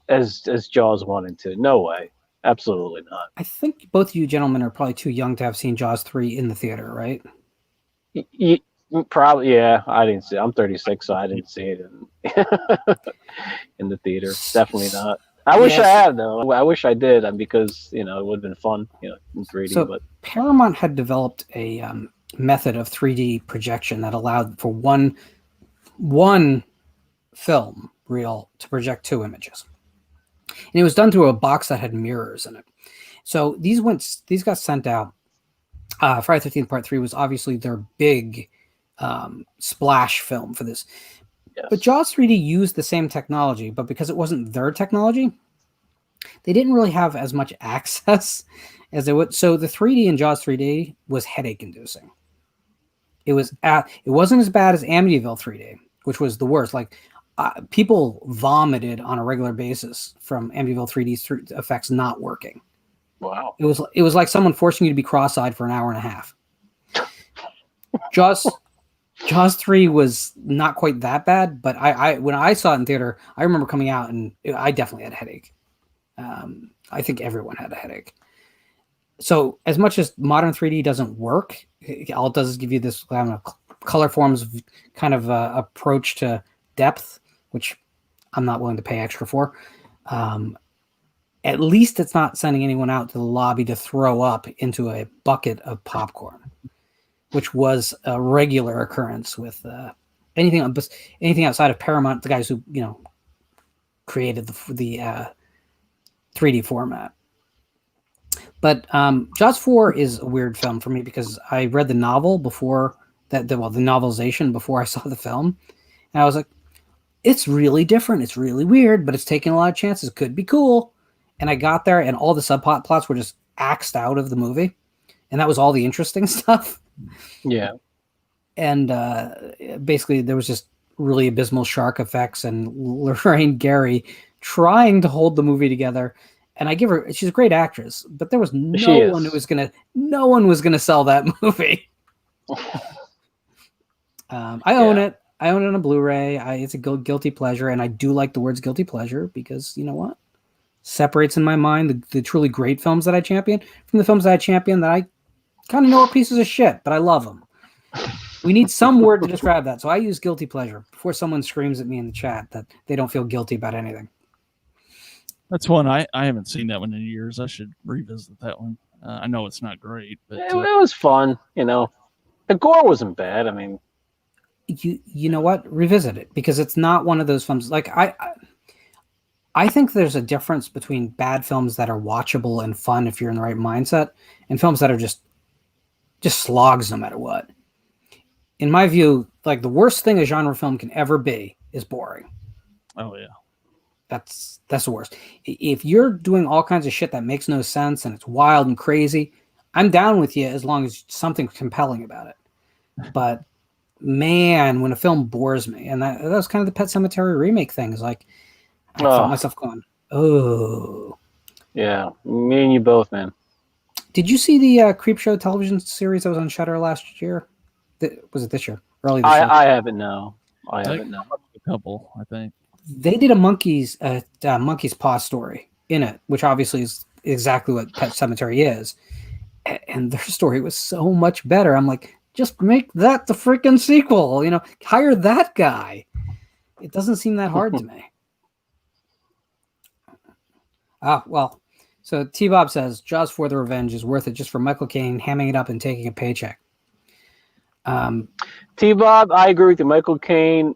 as Jaws 1 and 2. No way, absolutely not. I think both of you gentlemen are probably too young to have seen Jaws 3 in the theater, right? Probably, yeah. I didn't see. I'm 36, so I didn't see it in the theater. Definitely not. I wish I Yes. had though. I wish I did, because it would have been fun, in 3D. So But Paramount had developed a method of 3D projection that allowed for one film reel to project 2 images, and it was done through a box that had mirrors in it. So these got sent out. Friday 13th Part 3 was obviously their big splash film for this. yes. But Jaws 3D used the same technology, but because it wasn't their technology, they didn't really have as much access as they would. So the 3D in Jaws 3D was headache-inducing. It wasn't as bad as Amityville 3D, which was the worst. Like people vomited on a regular basis from Amityville 3D effects not working. Wow. It was like someone forcing you to be cross-eyed for an hour and a half. Jaws 3 was not quite that bad, but I when I saw it in theater, I remember coming out and I definitely had a headache. I think everyone had a headache. So as much as modern 3D doesn't work, all it does is give you this color forms kind of approach to depth, which I'm not willing to pay extra for. At least it's not sending anyone out to the lobby to throw up into a bucket of popcorn, which was a regular occurrence with anything outside of Paramount, the guys who created the 3D format. But Jaws 4 is a weird film for me because I read the novel before the novelization before I saw the film, and I was like, it's really different, it's really weird, but it's taking a lot of chances. It could be cool. And I got there, and all the subplots were just axed out of the movie, and that was all the interesting stuff. Yeah. And basically, there was just really abysmal shark effects, and Lorraine Gary trying to hold the movie together. And I give her; she's a great actress, but there was no one was gonna sell that movie. I own it. I own it on a Blu-ray. It's a guilty pleasure, and I do like the words "guilty pleasure" because you know what? Separates in my mind the truly great films that I champion from the films that I champion that I kind of know are pieces of shit, but I love them. We need some word to describe that. So I use guilty pleasure before someone screams at me in the chat that they don't feel guilty about anything. That's one I haven't seen that one in years. I should revisit that one. I know it's not great, but it was fun. The gore wasn't bad. I mean, you know what? Revisit it because it's not one of those films. Like I think there's a difference between bad films that are watchable and fun if you're in the right mindset, and films that are just slogs no matter what. In my view, like the worst thing a genre film can ever be is boring. Oh yeah. That's the worst. If you're doing all kinds of shit that makes no sense and it's wild and crazy, I'm down with you as long as something's compelling about it. But man, when a film bores me, and that was kind of the Pet Sematary remake thing, is like I felt myself going, oh. Yeah, me and you both, man. Did you see the Creepshow television series that was on Shudder last year? Was it this year? Early this year? I haven't, no. I haven't, no. A couple, I think. They did a monkey's paw story in it, which obviously is exactly what Pet Sematary is. And their story was so much better. I'm like, just make that the freaking sequel. Hire that guy. It doesn't seem that hard to me. Well, so T-Bob says, Jaws 4 The Revenge is worth it just for Michael Caine hamming it up and taking a paycheck. T-Bob, I agree with you. Michael Caine.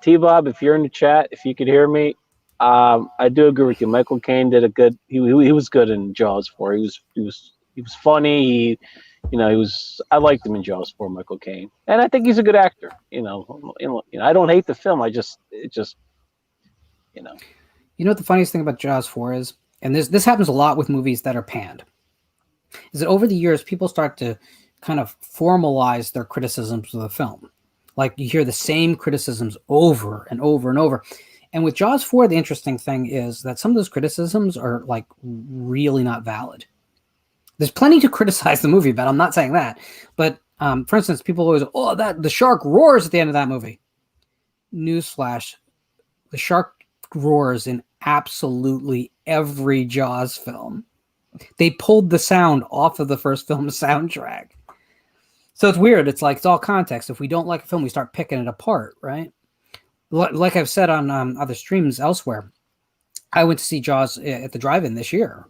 T-Bob, if you're in the chat, if you could hear me, I do agree with you. Michael Caine did a good. He was good in Jaws 4. He was funny. I liked him in Jaws 4, Michael Caine, and I think he's a good actor. I don't hate the film. You know what the funniest thing about Jaws 4 is, and this happens a lot with movies that are panned, is that over the years people start to kind of formalize their criticisms of the film. Like you hear the same criticisms over and over and over. And with Jaws 4, the interesting thing is that some of those criticisms are like really not valid. There's plenty to criticize the movie about. I'm not saying that. But for instance, people always, the shark roars at the end of that movie. Newsflash, the shark roars in absolutely every Jaws film. They pulled the sound off of the first film soundtrack. So it's weird. It's like, it's all context. If we don't like a film, we start picking it apart, right? Like I've said on other streams elsewhere, I went to see Jaws at the drive-in this year.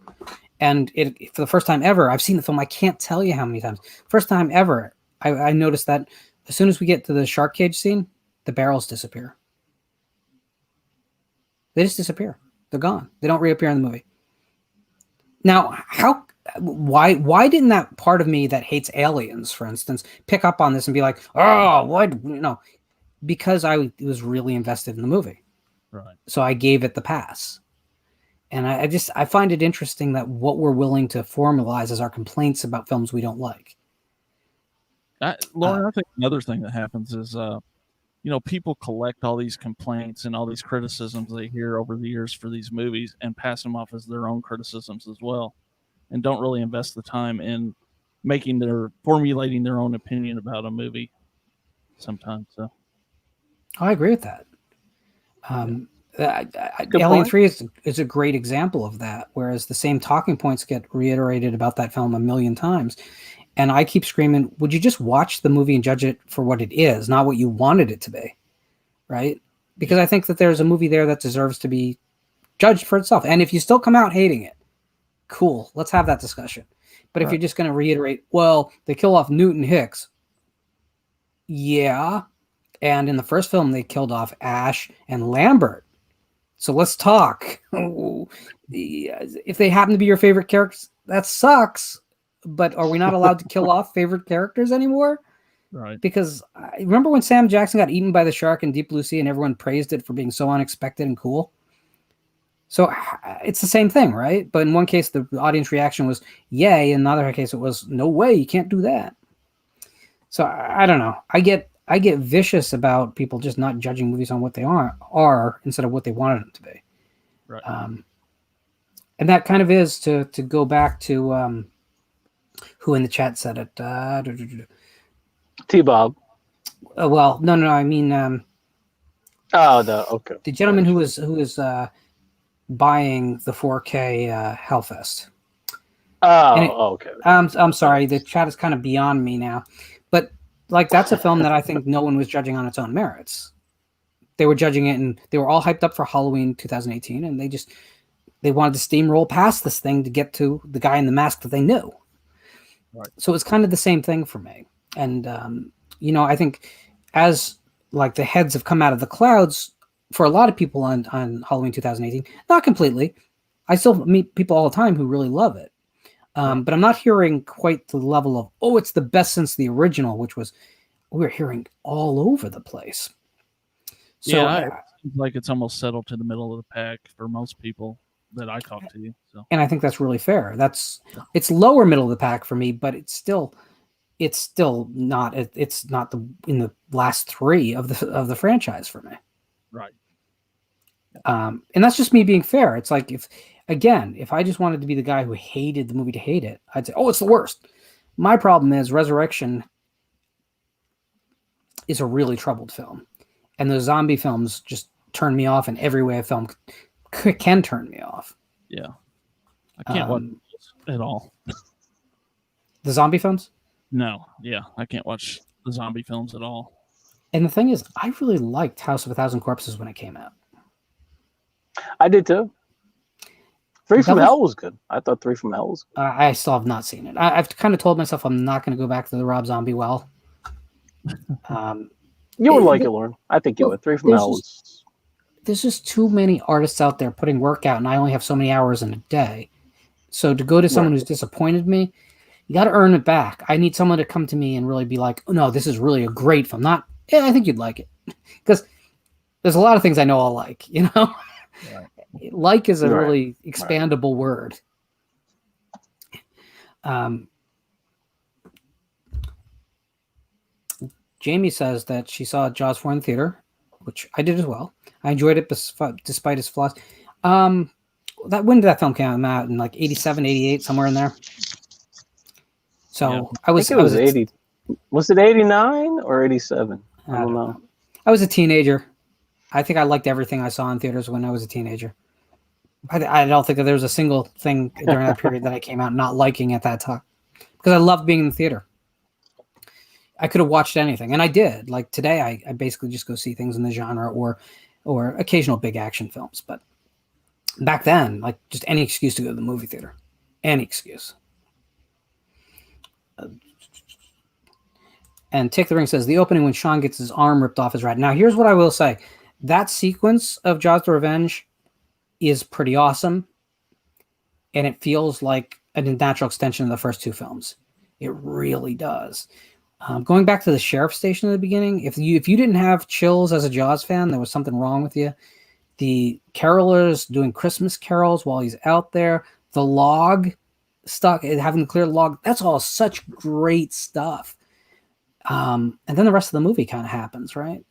And for the first time ever, I've seen the film, I can't tell you how many times. First time ever, I noticed that as soon as we get to the shark cage scene, the barrels disappear. They just disappear. They're gone. They don't reappear in the movie. Now, why didn't that part of me that hates aliens, for instance, pick up on this and be like, oh, what? No, because I was really invested in the movie. Right. So I gave it the pass. And I find it interesting that what we're willing to formalize as our complaints about films we don't like. Lauren, I think another thing that happens is, people collect all these complaints and all these criticisms they hear over the years for these movies and pass them off as their own criticisms as well, and don't really invest the time in formulating their own opinion about a movie sometimes. So I agree with that. Alien 3 is a great example of that, whereas the same talking points get reiterated about that film a million times. And I keep screaming, would you just watch the movie and judge it for what it is, not what you wanted it to be, right? Because I think that there's a movie there that deserves to be judged for itself. And if you still come out hating it, cool, let's have that discussion. But if you're just going to reiterate, well, they kill off Newton Hicks. Yeah. And in the first film, they killed off Ash and Lambert. So let's talk. If they happen to be your favorite characters, that sucks. But are we not allowed to kill off favorite characters anymore? Right. Because I remember when Sam Jackson got eaten by the shark in Deep Blue Sea and everyone praised it for being so unexpected and cool. So it's the same thing, right? But in one case, the audience reaction was yay. In another case, it was no way, you can't do that. So I don't know. I get vicious about people just not judging movies on what they are instead of what they wanted them to be. Right. And that kind of is to go back to who in the chat said it. T-Bob. Well, no. I mean, okay. The gentleman who was buying the 4K Hellfest. Okay. I'm sorry. The chat is kind of beyond me now, but like that's a film that I think no one was judging on its own merits. They were judging it, and they were all hyped up for Halloween 2018, and they wanted to steamroll past this thing to get to the guy in the mask that they knew. Right. So it's kind of the same thing for me. And, I think as like the heads have come out of the clouds for a lot of people on Halloween 2018, not completely. I still meet people all the time who really love it. But I'm not hearing quite the level of, it's the best since the original, which was, we're hearing all over the place. So it seems like it's almost settled to the middle of the pack for most people that I talk to. So, and I think that's really fair. It's lower middle of the pack for me, but it's still not in the last three of the franchise for me. Right. And that's just me being fair. It's like if I just wanted to be the guy who hated the movie to hate it, I'd say, it's the worst. My problem is Resurrection is a really troubled film, and those zombie films just turn me off in every way a film can turn me off. Yeah, I can't watch at all. The zombie films? No, yeah, I can't watch the zombie films at all. And the thing is, I really liked House of a Thousand Corpses when it came out. I did too. Three from Hell was good. I thought Three from Hell was good. I still have not seen it. I've kind of told myself I'm not going to go back to the Rob Zombie well. You would like it, Lauren. I think you would. Three from Hell was... There's just too many artists out there putting work out, and I only have so many hours in a day. So to go to someone who's disappointed me, you got to earn it back. I need someone to come to me and really be like, oh, no, this is really a great film. Not, I think you'd like it. Because there's a lot of things I know I'll like, Right. Like is a really expandable word. Jamie says that she saw Jaws 4 in the theater, which I did as well. I enjoyed it despite its flaws. When did that film come out? In like 87, 88, somewhere in there. So Yeah. I think it was 80. Was it 89 or 87? I don't know. I was a teenager. I think I liked everything I saw in theaters when I was a teenager. I don't think that there was a single thing during that period that I came out not liking at that time, because I loved being in the theater. I could have watched anything, and I did. Like today, I basically just go see things in the genre or occasional big action films. But back then, like just any excuse to go to the movie theater, any excuse. And Take the Ring says the opening when Sean gets his arm ripped off is rad. Now, here's what I will say: that sequence of Jaws: The Revenge is pretty awesome, and it feels like a natural extension of the first two films. It really does. Going back to the sheriff station at the beginning, if you didn't have chills as a Jaws fan, there was something wrong with you. The carolers doing Christmas carols while he's out there, the log stuck, having to clear the log, that's all such great stuff. And then the rest of the movie kind of happens, right?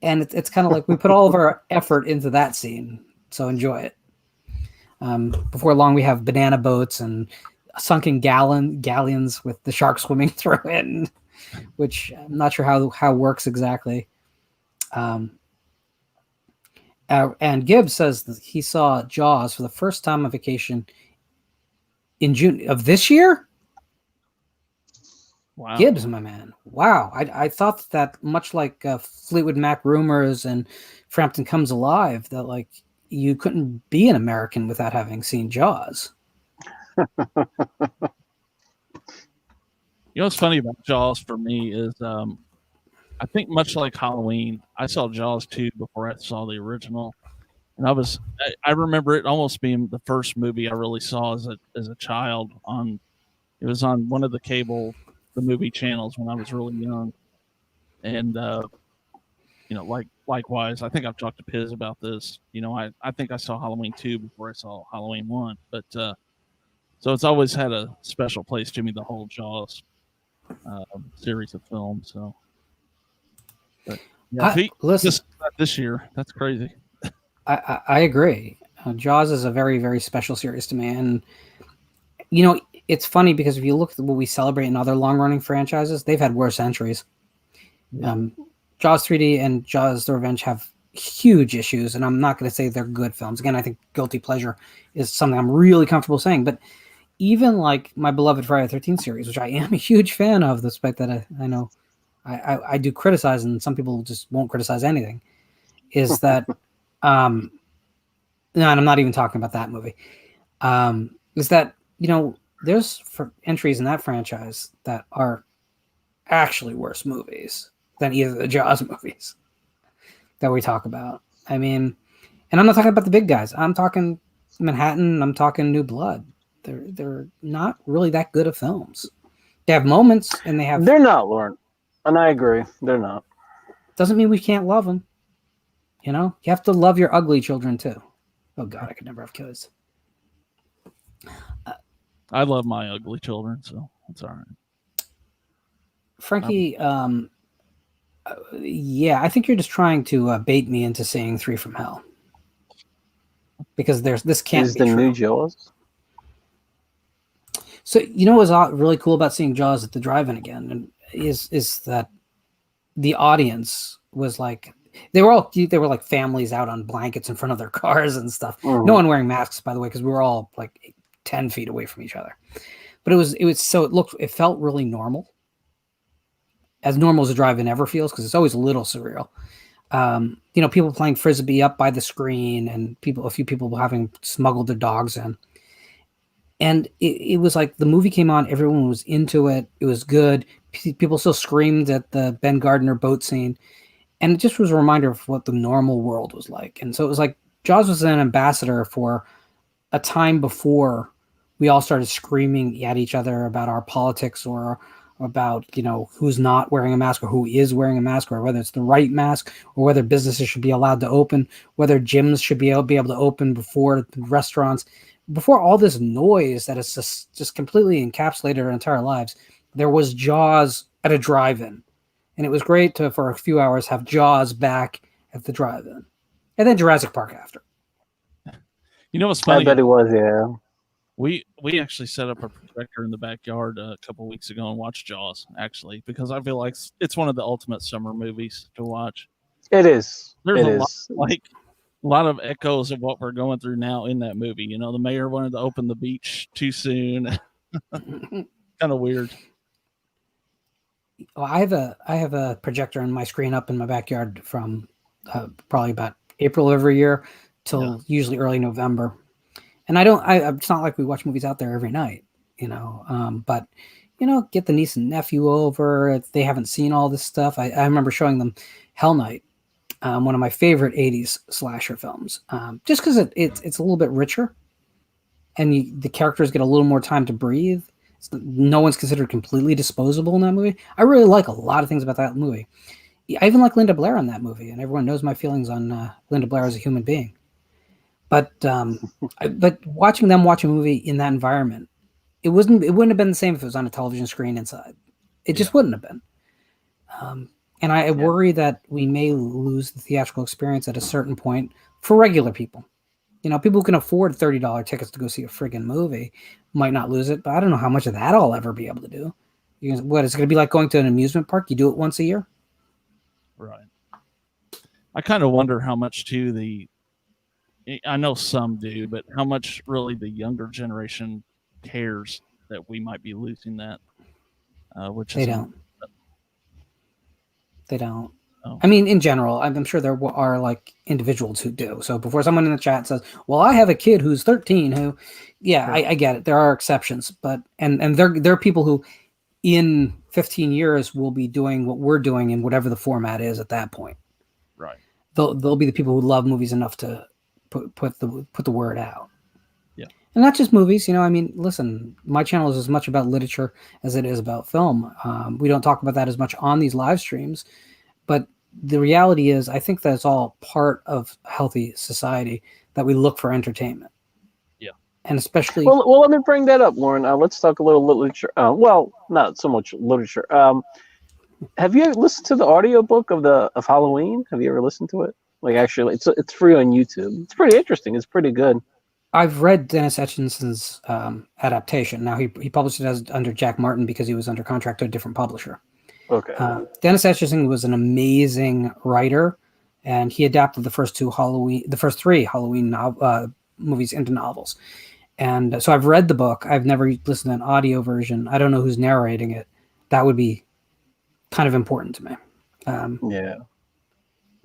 And it's kind of like we put all of our effort into that scene, so enjoy it. Before long, we have banana boats and sunken galleons with the shark swimming through it, which I'm not sure how works exactly. And Gibbs says that he saw Jaws for the first time on vacation in June of this year. Wow. Gibbs, my man. Wow. I thought that much like Fleetwood Mac Rumors and Frampton Comes Alive, that like you couldn't be an American without having seen Jaws. You know what's funny about Jaws for me is I think much like Halloween, I saw Jaws 2 before I saw the original. And I remember it almost being the first movie I really saw as a child it was on one of the movie channels when I was really young. And likewise, I think I've talked to Piz about this. I think I saw Halloween 2 before I saw Halloween 1, but so it's always had a special place to me, the whole Jaws series of films. So, but yeah, listen, just this year, that's crazy. I agree. Jaws is a very, very special series to me, and it's funny because if you look at what we celebrate in other long-running franchises, they've had worse entries. Jaws 3D and Jaws: The Revenge have huge issues, and I'm not going to say they're good films. Again, I think guilty pleasure is something I'm really comfortable saying, but even like my beloved Friday the 13th series, which I am a huge fan of, despite that I know I do criticize, and some people just won't criticize anything, is that no, and I'm not even talking about that movie, is that there's entries in that franchise that are actually worse movies than either of the Jaws movies that we talk about. I mean, and I'm not talking about the big guys. I'm talking Manhattan. I'm talking New Blood. They're not really that good of films. They have moments, and They're not, Lauren, and I agree. They're not. Doesn't mean we can't love them. You have to love your ugly children too. Oh God, I could never have kids. I love my ugly children, so it's all right. Frankie, yeah, I think you're just trying to bait me into seeing 3 from Hell, because this can't be the true. New Jaws. So what was really cool about seeing Jaws at the drive-in again, and is that the audience was like they were like families out on blankets in front of their cars and stuff. Mm-hmm. No one wearing masks, by the way, because we were all like 10 feet away from each other. But it felt really normal. As normal as a drive-in ever feels, because it's always a little surreal. People playing Frisbee up by the screen, and a few people having smuggled their dogs in. And it was like the movie came on, everyone was into it. It was good. People still screamed at the Ben Gardner boat scene. And it just was a reminder of what the normal world was like. And so it was like Jaws was an ambassador for a time before we all started screaming at each other about our politics or about, who's not wearing a mask or who is wearing a mask, or whether it's the right mask, or whether businesses should be allowed to open, whether gyms should be able to open before restaurants. Before all this noise that has just completely encapsulated our entire lives, there was Jaws at a drive-in. And it was great to, for a few hours, have Jaws back at the drive-in. And then Jurassic Park after. You know what's funny? I bet it was, yeah. We actually set up a projector in the backyard a couple of weeks ago and watched Jaws, actually, because I feel like it's one of the ultimate summer movies to watch. It is. There's it a is. lot of echoes of what we're going through now in that movie. You know, the mayor wanted to open the beach too soon. Kind of weird. Well, I have a projector on my screen up in my backyard from probably about April every year till usually early November. And it's not like we watch movies out there every night, you know, but, you know, get the niece and nephew over if they haven't seen all this stuff. I remember showing them Hell Night, one of my favorite 80s slasher films, just because it's a little bit richer and the characters get a little more time to breathe. No one's considered completely disposable in that movie. I really like a lot of things about that movie. I even like Linda Blair in that movie, and everyone knows my feelings on Linda Blair as a human being. But watching them watch a movie in that environment, it wouldn't have been the same if it was on a television screen inside. It just wouldn't have been. And I worry that we may lose the theatrical experience at a certain point for regular people. You know, people who can afford $30 tickets to go see a friggin' movie might not lose it, but I don't know how much of that I'll ever be able to do. What, it's going to be like going to an amusement park? You do it once a year? Right. I kind of wonder how much, too, I know some do, but how much really the younger generation cares that we might be losing that. They don't. Oh. I mean, in general, I'm sure there are like individuals who do. So before someone in the chat says, well, I have a kid who's 13 who, sure. I get it. There are exceptions, but, and there are people who in 15 years will be doing what we're doing in whatever the format is at that point. Right. They'll be the people who love movies enough to put the word out. Yeah. And not just movies, you know, I mean, listen, my channel is as much about literature as it is about film. We don't talk about that as much on these live streams, but the reality is, I think that's all part of healthy society, that we look for entertainment. Yeah. And especially... Well, let me bring that up, Lauren. Let's talk a little literature. Well, not so much literature. Have you listened to the audiobook of Halloween? Have you ever listened to it? Like, actually, it's free on YouTube. It's pretty interesting. It's pretty good. I've read Dennis Etchinson's adaptation. Now, he published it under Jack Martin because he was under contract to a different publisher. Okay. Dennis Etchison was an amazing writer, and he adapted the first three Halloween movies into novels. And so I've read the book. I've never listened to an audio version. I don't know who's narrating it. That would be kind of important to me. Yeah.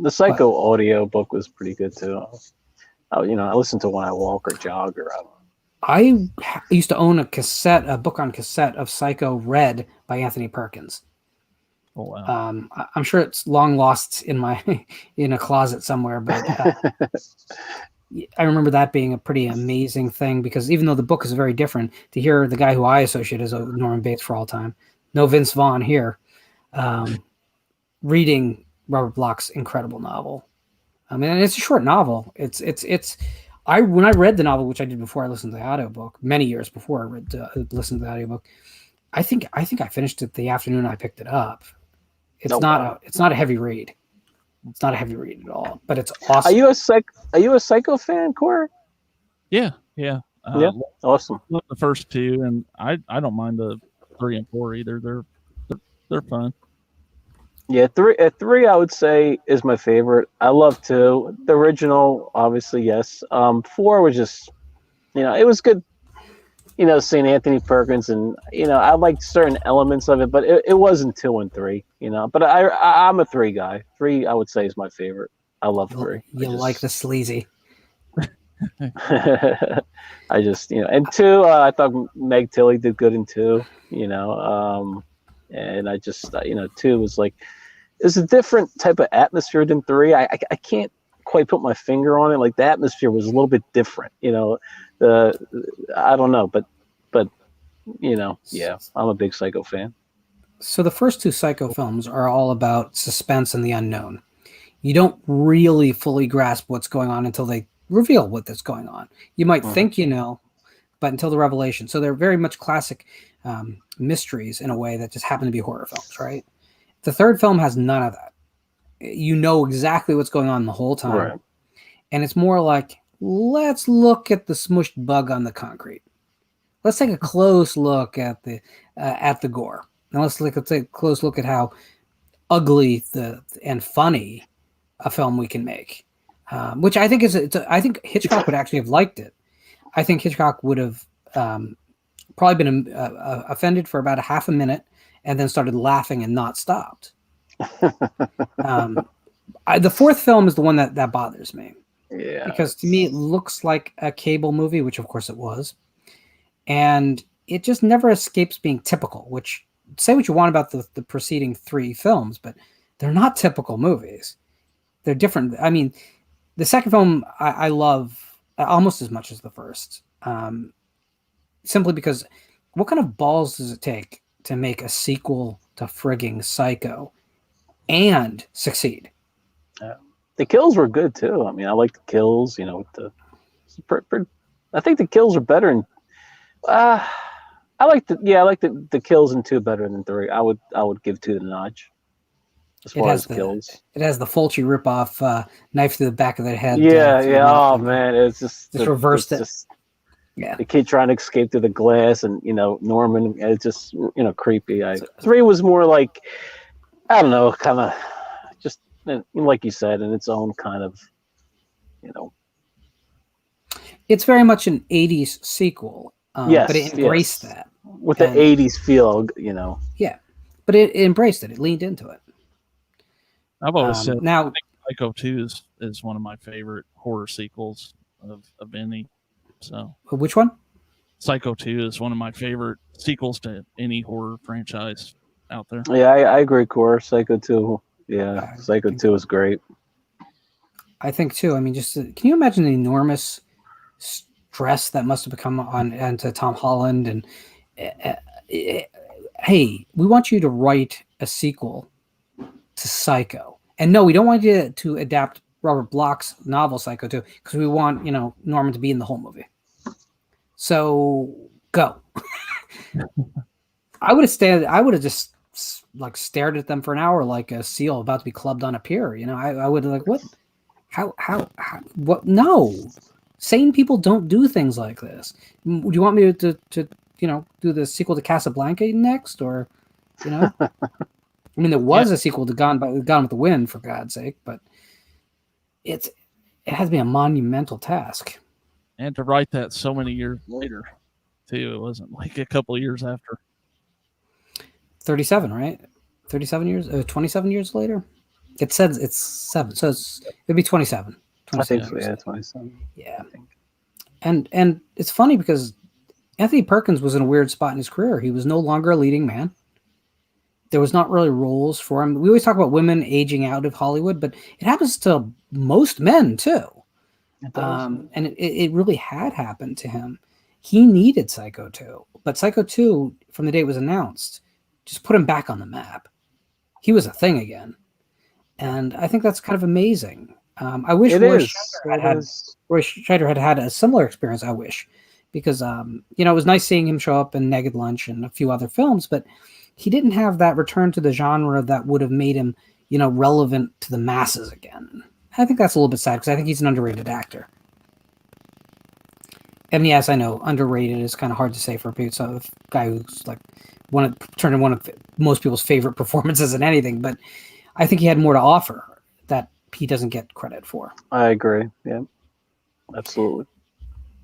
The Psycho audio book was pretty good too. I listen to when I walk or jog or I used to own a book on cassette of Psycho read by Anthony Perkins. Oh, wow. I'm sure it's long lost in a closet somewhere, but I remember that being a pretty amazing thing, because even though the book is very different, to hear the guy who I associate as Norman Bates for all time, no Vince Vaughn here, reading Robert Bloch's incredible novel. I mean, it's a short novel. When I read the novel, which I did before I listened to the audiobook, many years before I listened to the audiobook, I think I finished it the afternoon I picked it up. It's not a heavy read. It's not a heavy read at all, but it's awesome. Are you a Psycho fan, Core? Yeah. Awesome. The first two, and I don't mind the 3 and 4 either. They're fun. Yeah, three I would say is my favorite. I love 2. The original, obviously, yes. 4 was just, it was good. Seeing Anthony Perkins, and I liked certain elements of it, but it wasn't 2 and 3. But I'm a 3 guy. 3 I would say is my favorite. I love 3. You like the sleazy. I just and 2. I thought Meg Tilly did good in 2. And I just 2 was like, it's a different type of atmosphere than 3. I can't quite put my finger on it. Like, the atmosphere was a little bit different. I don't know, but yeah, I'm a big Psycho fan. So the first 2 Psycho films are all about suspense and the unknown. You don't really fully grasp what's going on until they reveal what's going on. You might think but until the revelation. So they're very much classic mysteries in a way that just happen to be horror films, right? The third film has none of that. You know exactly what's going on the whole time. Right. And it's more like, let's look at the smushed bug on the concrete. Let's take a close look at the gore. Now let's take a close look at how ugly and funny a film we can make. Which I think I think Hitchcock would actually have liked it. I think Hitchcock would have probably been offended for about a half a minute and then started laughing and not stopped. The fourth film is the one that bothers me. Yeah. Because to me, it looks like a cable movie, which of course it was. And it just never escapes being typical, which say what you want about the preceding three films, but they're not typical movies. They're different. I mean, the second film I love almost as much as the first, simply because what kind of balls does it take to make a sequel to frigging Psycho and succeed? Yeah. The kills were good too. I mean, I like the kills. You know, I think the kills are better in. I like the kills in 2 better than 3. I would give 2 the notch. As far as kills, it has the Fulci ripoff knife to the back of the head. Yeah. Oh man, it's just reversed it. Yeah, the kid trying to escape through the glass, and Norman. It's just creepy. 3 was more like, I don't know, kind of just like you said, in its own kind of, It's very much an '80s sequel. Yes, but it embraced that with the '80s feel. Yeah, but it embraced it. It leaned into it. I've always said now I think Psycho 2 is one of my favorite horror sequels of any. So which one? Psycho 2 is one of my favorite sequels to any horror franchise out there. Yeah, I agree, Core. Psycho 2. Yeah, Psycho 2 is great. I think too. I mean, just can you imagine the enormous stress that must have become onto Tom Holland? And hey, we want you to write a sequel to Psycho, and no, we don't want you to adapt Robert Bloch's novel Psycho 2 because we want Norman to be in the whole movie. So go. I would have just like stared at them for an hour like a seal about to be clubbed on a pier. I would have like, what? How? What? No, sane people don't do things like this. Do you want me to do the sequel to Casablanca next, or I mean, there was a sequel to Gone with the Wind, for God's sake, but it has to be a monumental task. And to write that so many years later, too. It wasn't like a couple of years after. 37, right? 37 years? 27 years later? It says it's 7, so it'd be 27. I think so, yeah, 27. Yeah. And it's funny because Anthony Perkins was in a weird spot in his career. He was no longer a leading man. There was not really roles for him. We always talk about women aging out of Hollywood, but it happens to most men too. And it really had happened to him. He needed Psycho 2, but Psycho 2, from the day it was announced, just put him back on the map. He was a thing again. And I think that's kind of amazing. I wish Roy Scheider had had a similar experience. I wish, because it was nice seeing him show up in Naked Lunch and a few other films, but he didn't have that return to the genre that would have made him, relevant to the masses again. I think that's a little bit sad because I think he's an underrated actor. And yes, I know underrated is kind of hard to say for a guy who's like turned in one of most people's favorite performances in anything, but I think he had more to offer that he doesn't get credit for. I agree. Yeah, absolutely.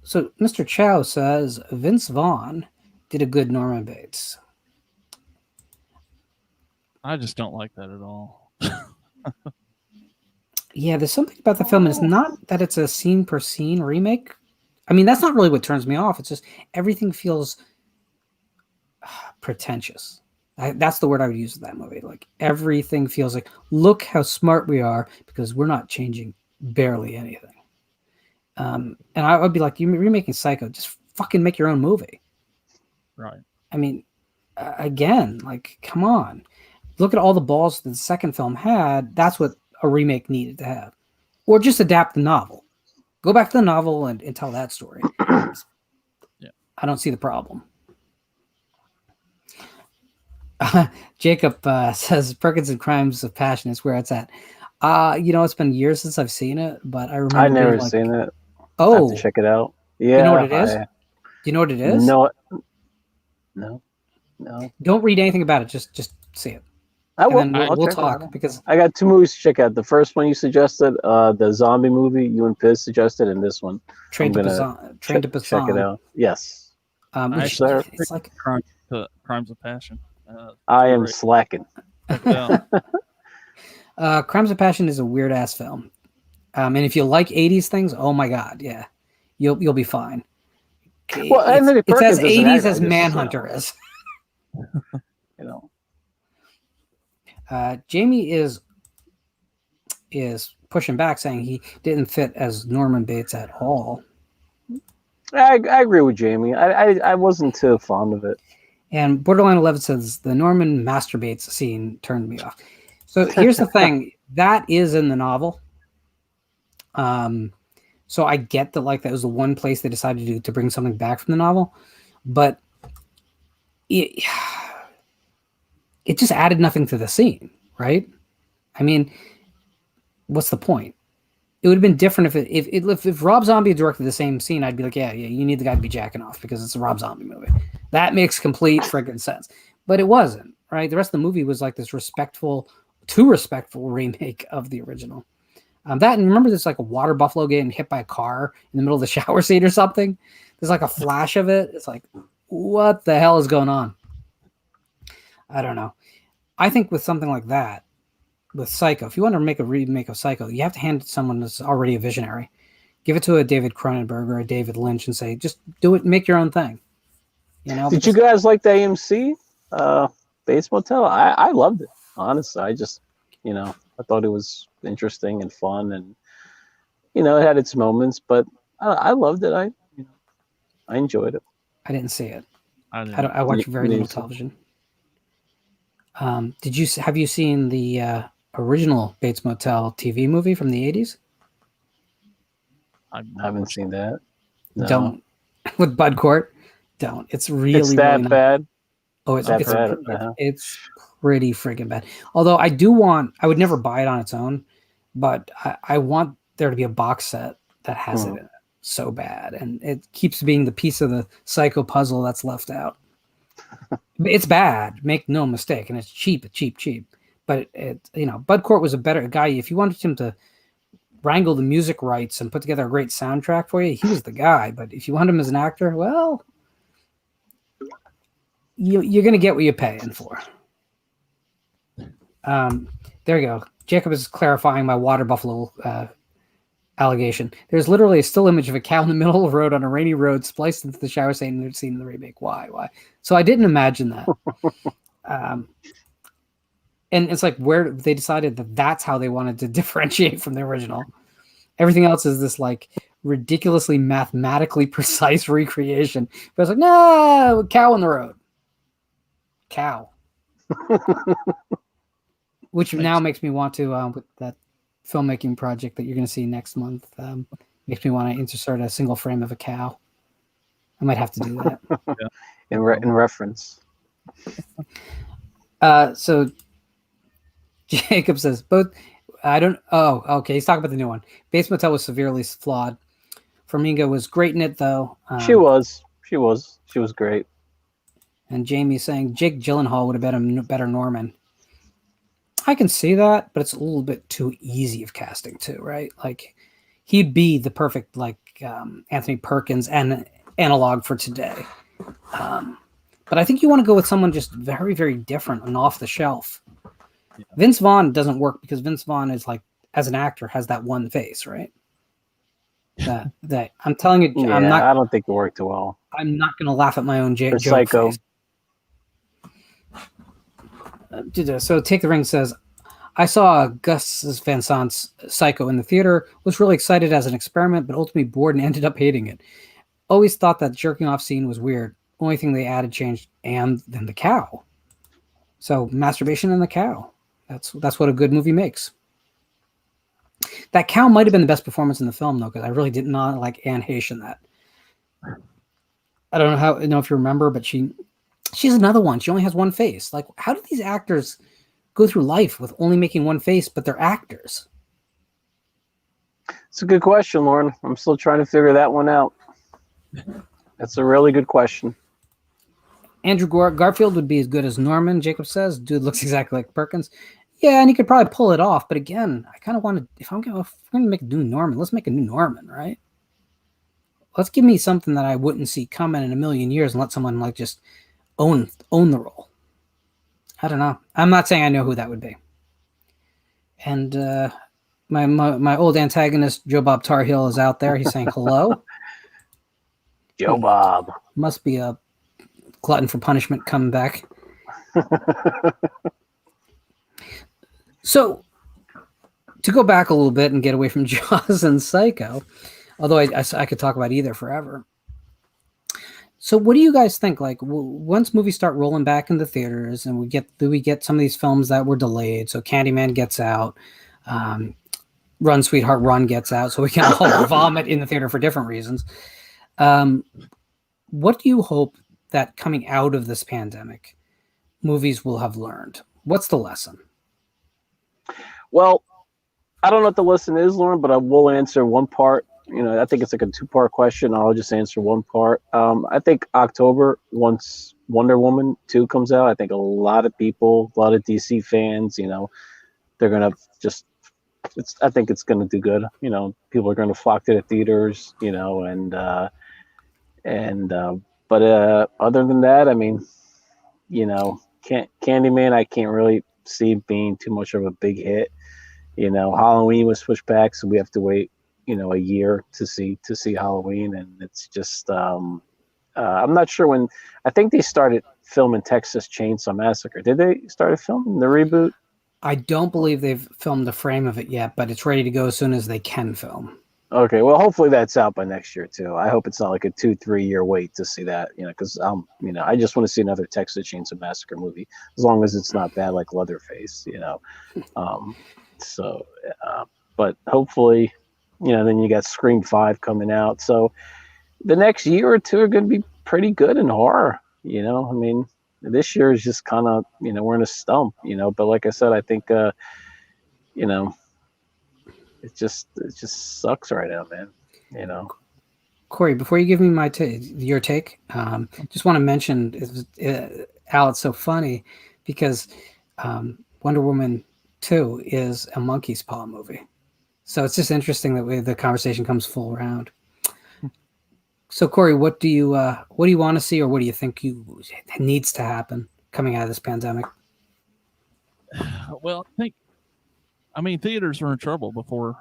So Mr. Chow says Vince Vaughn did a good Norman Bates. I just don't like that at all. Yeah, there's something about the film, and it's not that it's a scene per scene remake. I mean, that's not really what turns me off. It's just everything feels pretentious. That's the word I would use with that movie. Like everything feels like, look how smart we are because we're not changing barely anything. And I would be like, you're remaking Psycho. Just fucking make your own movie. Right. I mean, again, like, come on. Look at all the balls that the second film had. That's what a remake needed to have. Or just adapt the novel. Go back to the novel and tell that story. Yeah. I don't see the problem. Jacob says Perkins and Crimes of Passion is where it's at. It's been years since I've seen it, but I remember I never being like, seen it. I have oh, to check it out. you know what Yeah, it is? Do you know what it is? no. Don't read anything about it. Just see it. I will. And then I'll we'll check it talk out. because I got 2 movies to check out. The first one you suggested, the zombie movie you and Piz suggested, and this one. Train to check it out. Yes. Which sir. it's like Crimes of Passion. I am slacking. Check it out. Crimes of Passion is a weird ass film. And if you like 80s things, oh my god, yeah. You'll be fine. Well, it's as 80s as actor, Manhunter is. You know. Jamie is pushing back, saying he didn't fit as Norman Bates at all. I agree with Jamie. I wasn't too fond of it. And Borderline 11 says the Norman masturbates scene turned me off. So here's the thing, that is in the novel. So I get that, like, that was the one place they decided to bring something back from the novel, but it just added nothing to the scene, right? I mean, what's the point? It would have been different if Rob Zombie directed the same scene. I'd be like, yeah, you need the guy to be jacking off because it's a Rob Zombie movie. That makes complete friggin' sense. But it wasn't, right? The rest of the movie was like this too respectful remake of the original. That, and remember, there's like a water buffalo getting hit by a car in the middle of the shower scene or something. There's like a flash of it. It's like, what the hell is going on? I don't know. I think with something like that, with Psycho, if you want to make a remake of Psycho, you have to hand it to someone that's already a visionary. Give it to a David Cronenberg or a David Lynch and say, just do it, make your own thing. You know? Did you guys like the AMC Bates Motel? I loved it, honestly. I just, I thought it was interesting and fun, and it had its moments, but I loved it. I enjoyed it. I didn't see it. I watch very little television. Have you seen the original Bates Motel TV movie from the 80s? I haven't seen that. No. Don't. With Bud Cort? Don't. It's really that really bad. Oh, it's bad. It's pretty friggin' bad. Although I would never buy it on its own, but I want there to be a box set that has it in it so bad, and it keeps being the piece of the Psycho puzzle that's left out. It's bad, make no mistake, and it's cheap. But Bud Cort was a better guy. If you wanted him to wrangle the music rights and put together a great soundtrack for you, he was the guy. But if you want him as an actor, well, you're going to get what you're paying for. There you go. Jacob is clarifying my water buffalo allegation. There's literally a still image of a cow in the middle of the road on a rainy road spliced into the shower scene in the remake. Why? So I didn't imagine that. And it's like where they decided that's how they wanted to differentiate from the original. Everything else is this like ridiculously mathematically precise recreation. But it's like, no, cow in the road. Cow. Which now makes me want to, with that filmmaking project that you're going to see next month, makes me want to insert a single frame of a cow. I might have to do that. In reference. So Jacob says both. I don't. Oh, okay. He's talking about the new one. Bates Motel was severely flawed. Farmiga was great in it, though. She was great. And Jamie's saying Jake Gyllenhaal would have been a better Norman. I can see that, but it's a little bit too easy of casting too, right? Like he'd be the perfect Anthony Perkins and analog for today. But I think you want to go with someone just very, very different and off the shelf. Yeah. Vince Vaughn doesn't work because Vince Vaughn is like, as an actor, has that one face, right? That I'm telling you, yeah, I don't think it worked well. I'm not going to laugh at my own joke Psycho. Face. So Take the Ring says, I saw Gus Van Sant's Psycho in the theater, was really excited as an experiment, but ultimately bored and ended up hating it. Always thought that jerking off scene was weird. Only thing they added changed, and then the cow. So masturbation and the cow. That's what a good movie makes. That cow might have been the best performance in the film, though, because I really did not like Anne Heche in that. I don't know if you remember, but she's another one. She only has one face. Like, how do these actors go through life with only making one face, but they're actors? It's a good question, Lauren. I'm still trying to figure that one out. That's a really good question. Andrew Garfield would be as good as Norman, Jacob says. Dude looks exactly like Perkins. Yeah, and he could probably pull it off. But again, I kind of want to, if we're going to make a new Norman, let's make a new Norman, right? Let's give me something that I wouldn't see coming in a million years and let someone like just own the role. I don't know. I'm not saying I know who that would be. And my old antagonist, Joe Bob Tarhill, is out there. He's saying hello. Joe Bob. Must be a glutton for punishment coming back. So, to go back a little bit and get away from Jaws and Psycho, although I could talk about either forever. So, what do you guys think? Like, once movies start rolling back in the theaters, and we get some of these films that were delayed? So, Candyman gets out, Run, Sweetheart, Run gets out, so we can all vomit in the theater for different reasons. What do you hope that coming out of this pandemic, movies will have learned? What's the lesson? Well, I don't know what the lesson is, Lauren, but I will answer one part. I think it's like a two-part question. I'll just answer one part. I think October, once Wonder Woman 2 comes out, I think a lot of people, a lot of DC fans, they're going to just, I think it's going to do good. People are going to flock to the theaters, but other than that, I mean, Candyman, I can't really see being too much of a big hit. Halloween was pushed back, so we have to wait, a year to see Halloween, and it's just I'm not sure when. I think they started filming Texas Chainsaw Massacre. Did they start filming the reboot? I don't believe they've filmed the frame of it yet, but it's ready to go as soon as they can film. Okay, well, hopefully that's out by next year too. I hope it's not like a 2-3 year wait to see that, because I just want to see another Texas Chainsaw Massacre movie, as long as it's not bad like Leatherface, but hopefully, then you got Scream 5 coming out. So the next year or two are going to be pretty good in horror. I mean, this year is just kind of, we're in a stump, but like I said, I think, it just sucks right now, man. Corey, before you give me your take, just want to mention, Al, it's so funny because Wonder Woman 2 is a monkey's paw movie. So it's just interesting that the conversation comes full round. So Corey, what do you want to see, or what do you think needs to happen coming out of this pandemic? Well, I mean, theaters were in trouble before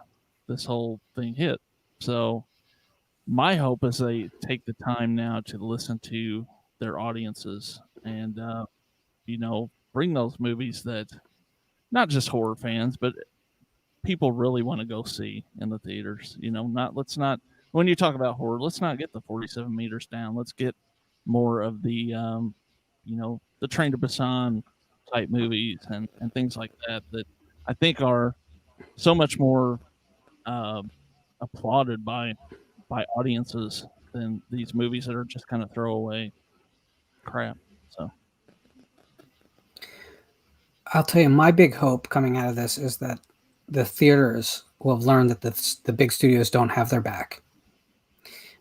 this whole thing hit. So my hope is they take the time now to listen to their audiences and, bring those movies that not just horror fans, but people really want to go see in the theaters. When you talk about horror, let's not get the 47 meters down. Let's get more of the, the Train to Busan type movies and things like that I think are so much more applauded by audiences than these movies that are just kind of throwaway crap. So I'll tell you, my big hope coming out of this is that the theaters will have learned that the big studios don't have their back,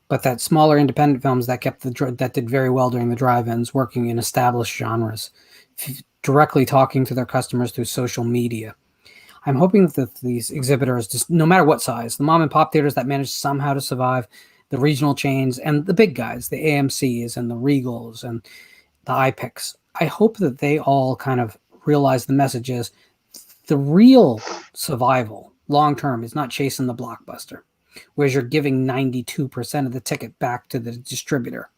but that smaller independent films that that did very well during the drive-ins, working in established genres, directly talking to their customers through social media. I'm hoping that these exhibitors, just no matter what size, the mom and pop theaters that manage somehow to survive, the regional chains, and the big guys, the AMCs and the Regals and the IPICs, I hope that they all kind of realize the message is the real survival long-term is not chasing the blockbuster, whereas you're giving 92% of the ticket back to the distributor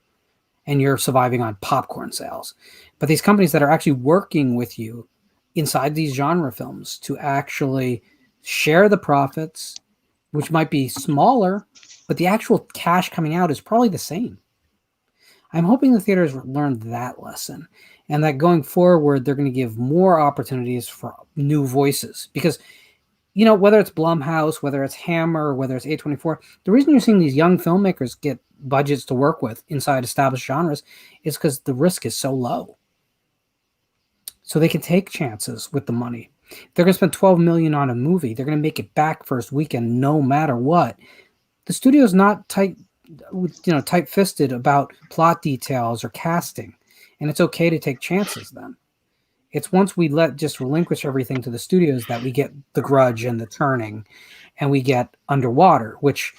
and you're surviving on popcorn sales. But these companies that are actually working with you inside these genre films to actually share the profits, which might be smaller, but the actual cash coming out is probably the same. I'm hoping the theaters learned that lesson, and that going forward, they're going to give more opportunities for new voices. Because, whether it's Blumhouse, whether it's Hammer, whether it's A24, the reason you're seeing these young filmmakers get budgets to work with inside established genres is because the risk is so low. So they can take chances with the money. They're going to spend $12 million on a movie. They're going to make it back first weekend no matter what. The studio's not tight-fisted about plot details or casting, and it's okay to take chances then. It's once we just relinquish everything to the studios that we get The Grudge and The Turning, and we get Underwater, which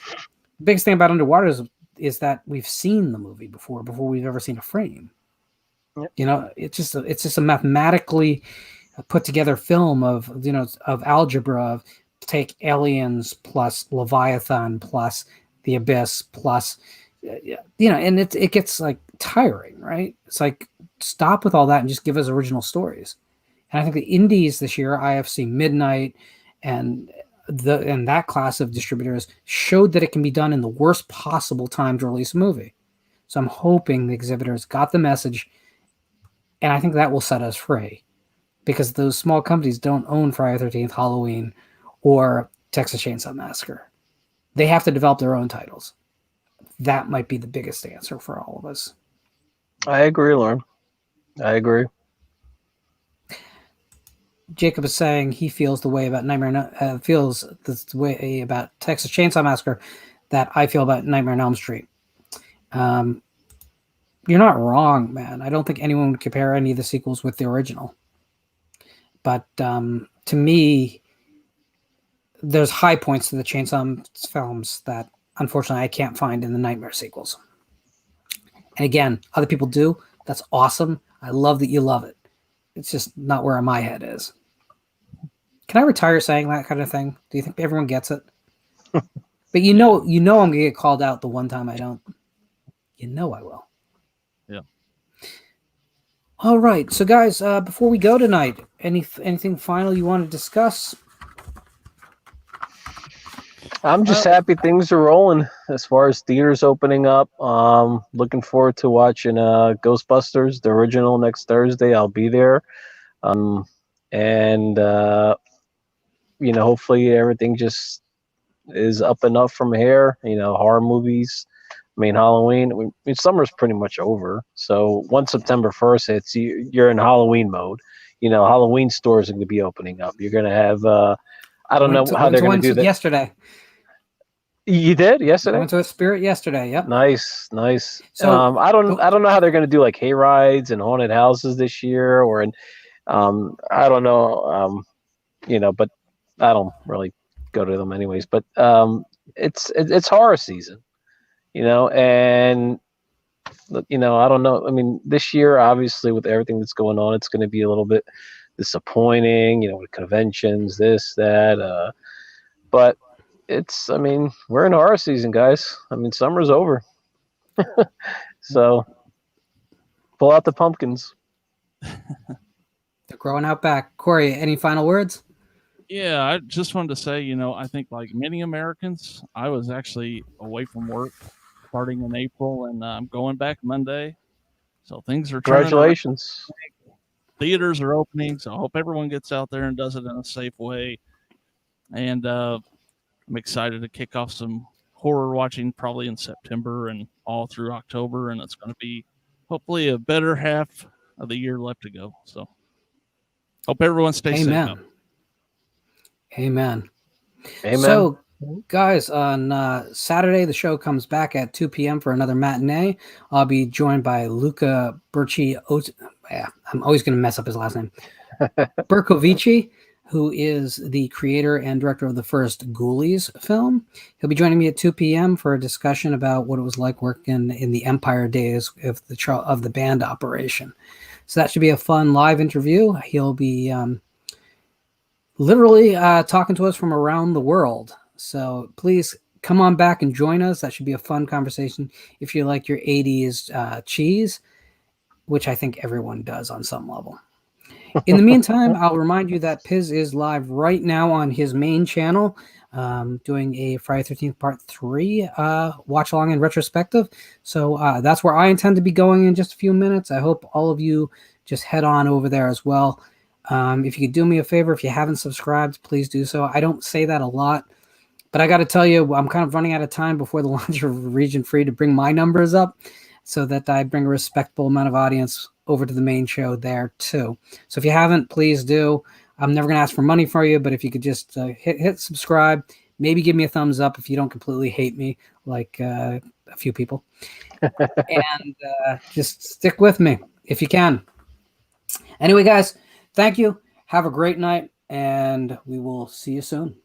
the biggest thing about Underwater is that we've seen the movie before we've ever seen a frame. Yep. You know, it's just a mathematically put together film of algebra of take Aliens plus Leviathan plus The Abyss plus and it gets like tiring, right? It's like, stop with all that and just give us original stories. And I think the indies this year, IFC Midnight and that class of distributors showed that it can be done in the worst possible time to release a movie. So I'm hoping the exhibitors got the message, and I think that will set us free, because those small companies don't own Friday the 13th, Halloween, or Texas Chainsaw Massacre. They have to develop their own titles. That might be the biggest answer for all of us. I agree, Lauren. I agree. Jacob is saying he feels the way about feels the way about Texas Chainsaw Massacre that I feel about Nightmare on Elm Street. You're not wrong, man. I don't think anyone would compare any of the sequels with the original. But to me, there's high points to the Chainsaw films that unfortunately I can't find in the Nightmare sequels. And again, other people do. That's awesome. I love that you love it. It's just not where my head is. Can I retire saying that kind of thing? Do you think everyone gets it? But you know I'm going to get called out the one time I don't. You know I will. Yeah. All right. So, guys, before we go tonight, anything final you want to discuss? I'm just happy things are rolling as far as theaters opening up. Looking forward to watching Ghostbusters, the original, next Thursday. I'll be there. Hopefully everything just is up and up from here. Horror movies. I mean, Halloween. Summer's pretty much over. So once September 1st hits, you're in Halloween mode. Halloween stores are going to be opening up. You're going to have. I don't know how they're going to do that. Yesterday. You did yesterday? I went to a Spirit yesterday. Yep. Nice. So I don't know how they're going to do like hay rides and haunted houses this year, or I don't know. But I don't really go to them anyways. But it's horror season, and I don't know. I mean, this year, obviously, with everything that's going on, it's going to be a little bit disappointing. With conventions, this, that, but. We're in horror season, guys. Summer's over. So pull out the pumpkins. They're growing out back. Corey, any final words? Yeah, I just wanted to say, I think like many Americans, I was actually away from work starting in April, and I'm going back Monday. So things are turning. Congratulations. Theaters are opening, so I hope everyone gets out there and does it in a safe way. And I'm excited to kick off some horror watching probably in September and all through October, and it's going to be hopefully a better half of the year left to go. So hope everyone stays safe. Amen. So, guys, on Saturday, the show comes back at 2 p.m. for another matinee. I'll be joined by Luca Berchi. I'm always going to mess up his last name. Bercovici, who is the creator and director of the first Ghoulies film. He'll be joining me at 2 p.m. for a discussion about what it was like working in the Empire days of the band operation. So that should be a fun live interview. He'll be literally talking to us from around the world. So please come on back and join us. That should be a fun conversation. If you like your 80s cheese, which I think everyone does on some level. In the meantime, I'll remind you that Piz is live right now on his main channel, doing a Friday 13th Part 3 watch along in retrospective. So that's where I intend to be going in just a few minutes. I hope all of you just head on over there as well. If you could do me a favor, if you haven't subscribed, please do so. I don't say that a lot, But I got to tell you, I'm kind of running out of time before the launch of Region Free to bring my numbers up so that I bring a respectable amount of audience over to the main show there too. So if you haven't, please do. I'm never going to ask for money for you, but if you could just hit subscribe, maybe give me a thumbs up if you don't completely hate me like a few people. And just stick with me if you can. Anyway, guys, thank you. Have a great night, and we will see you soon.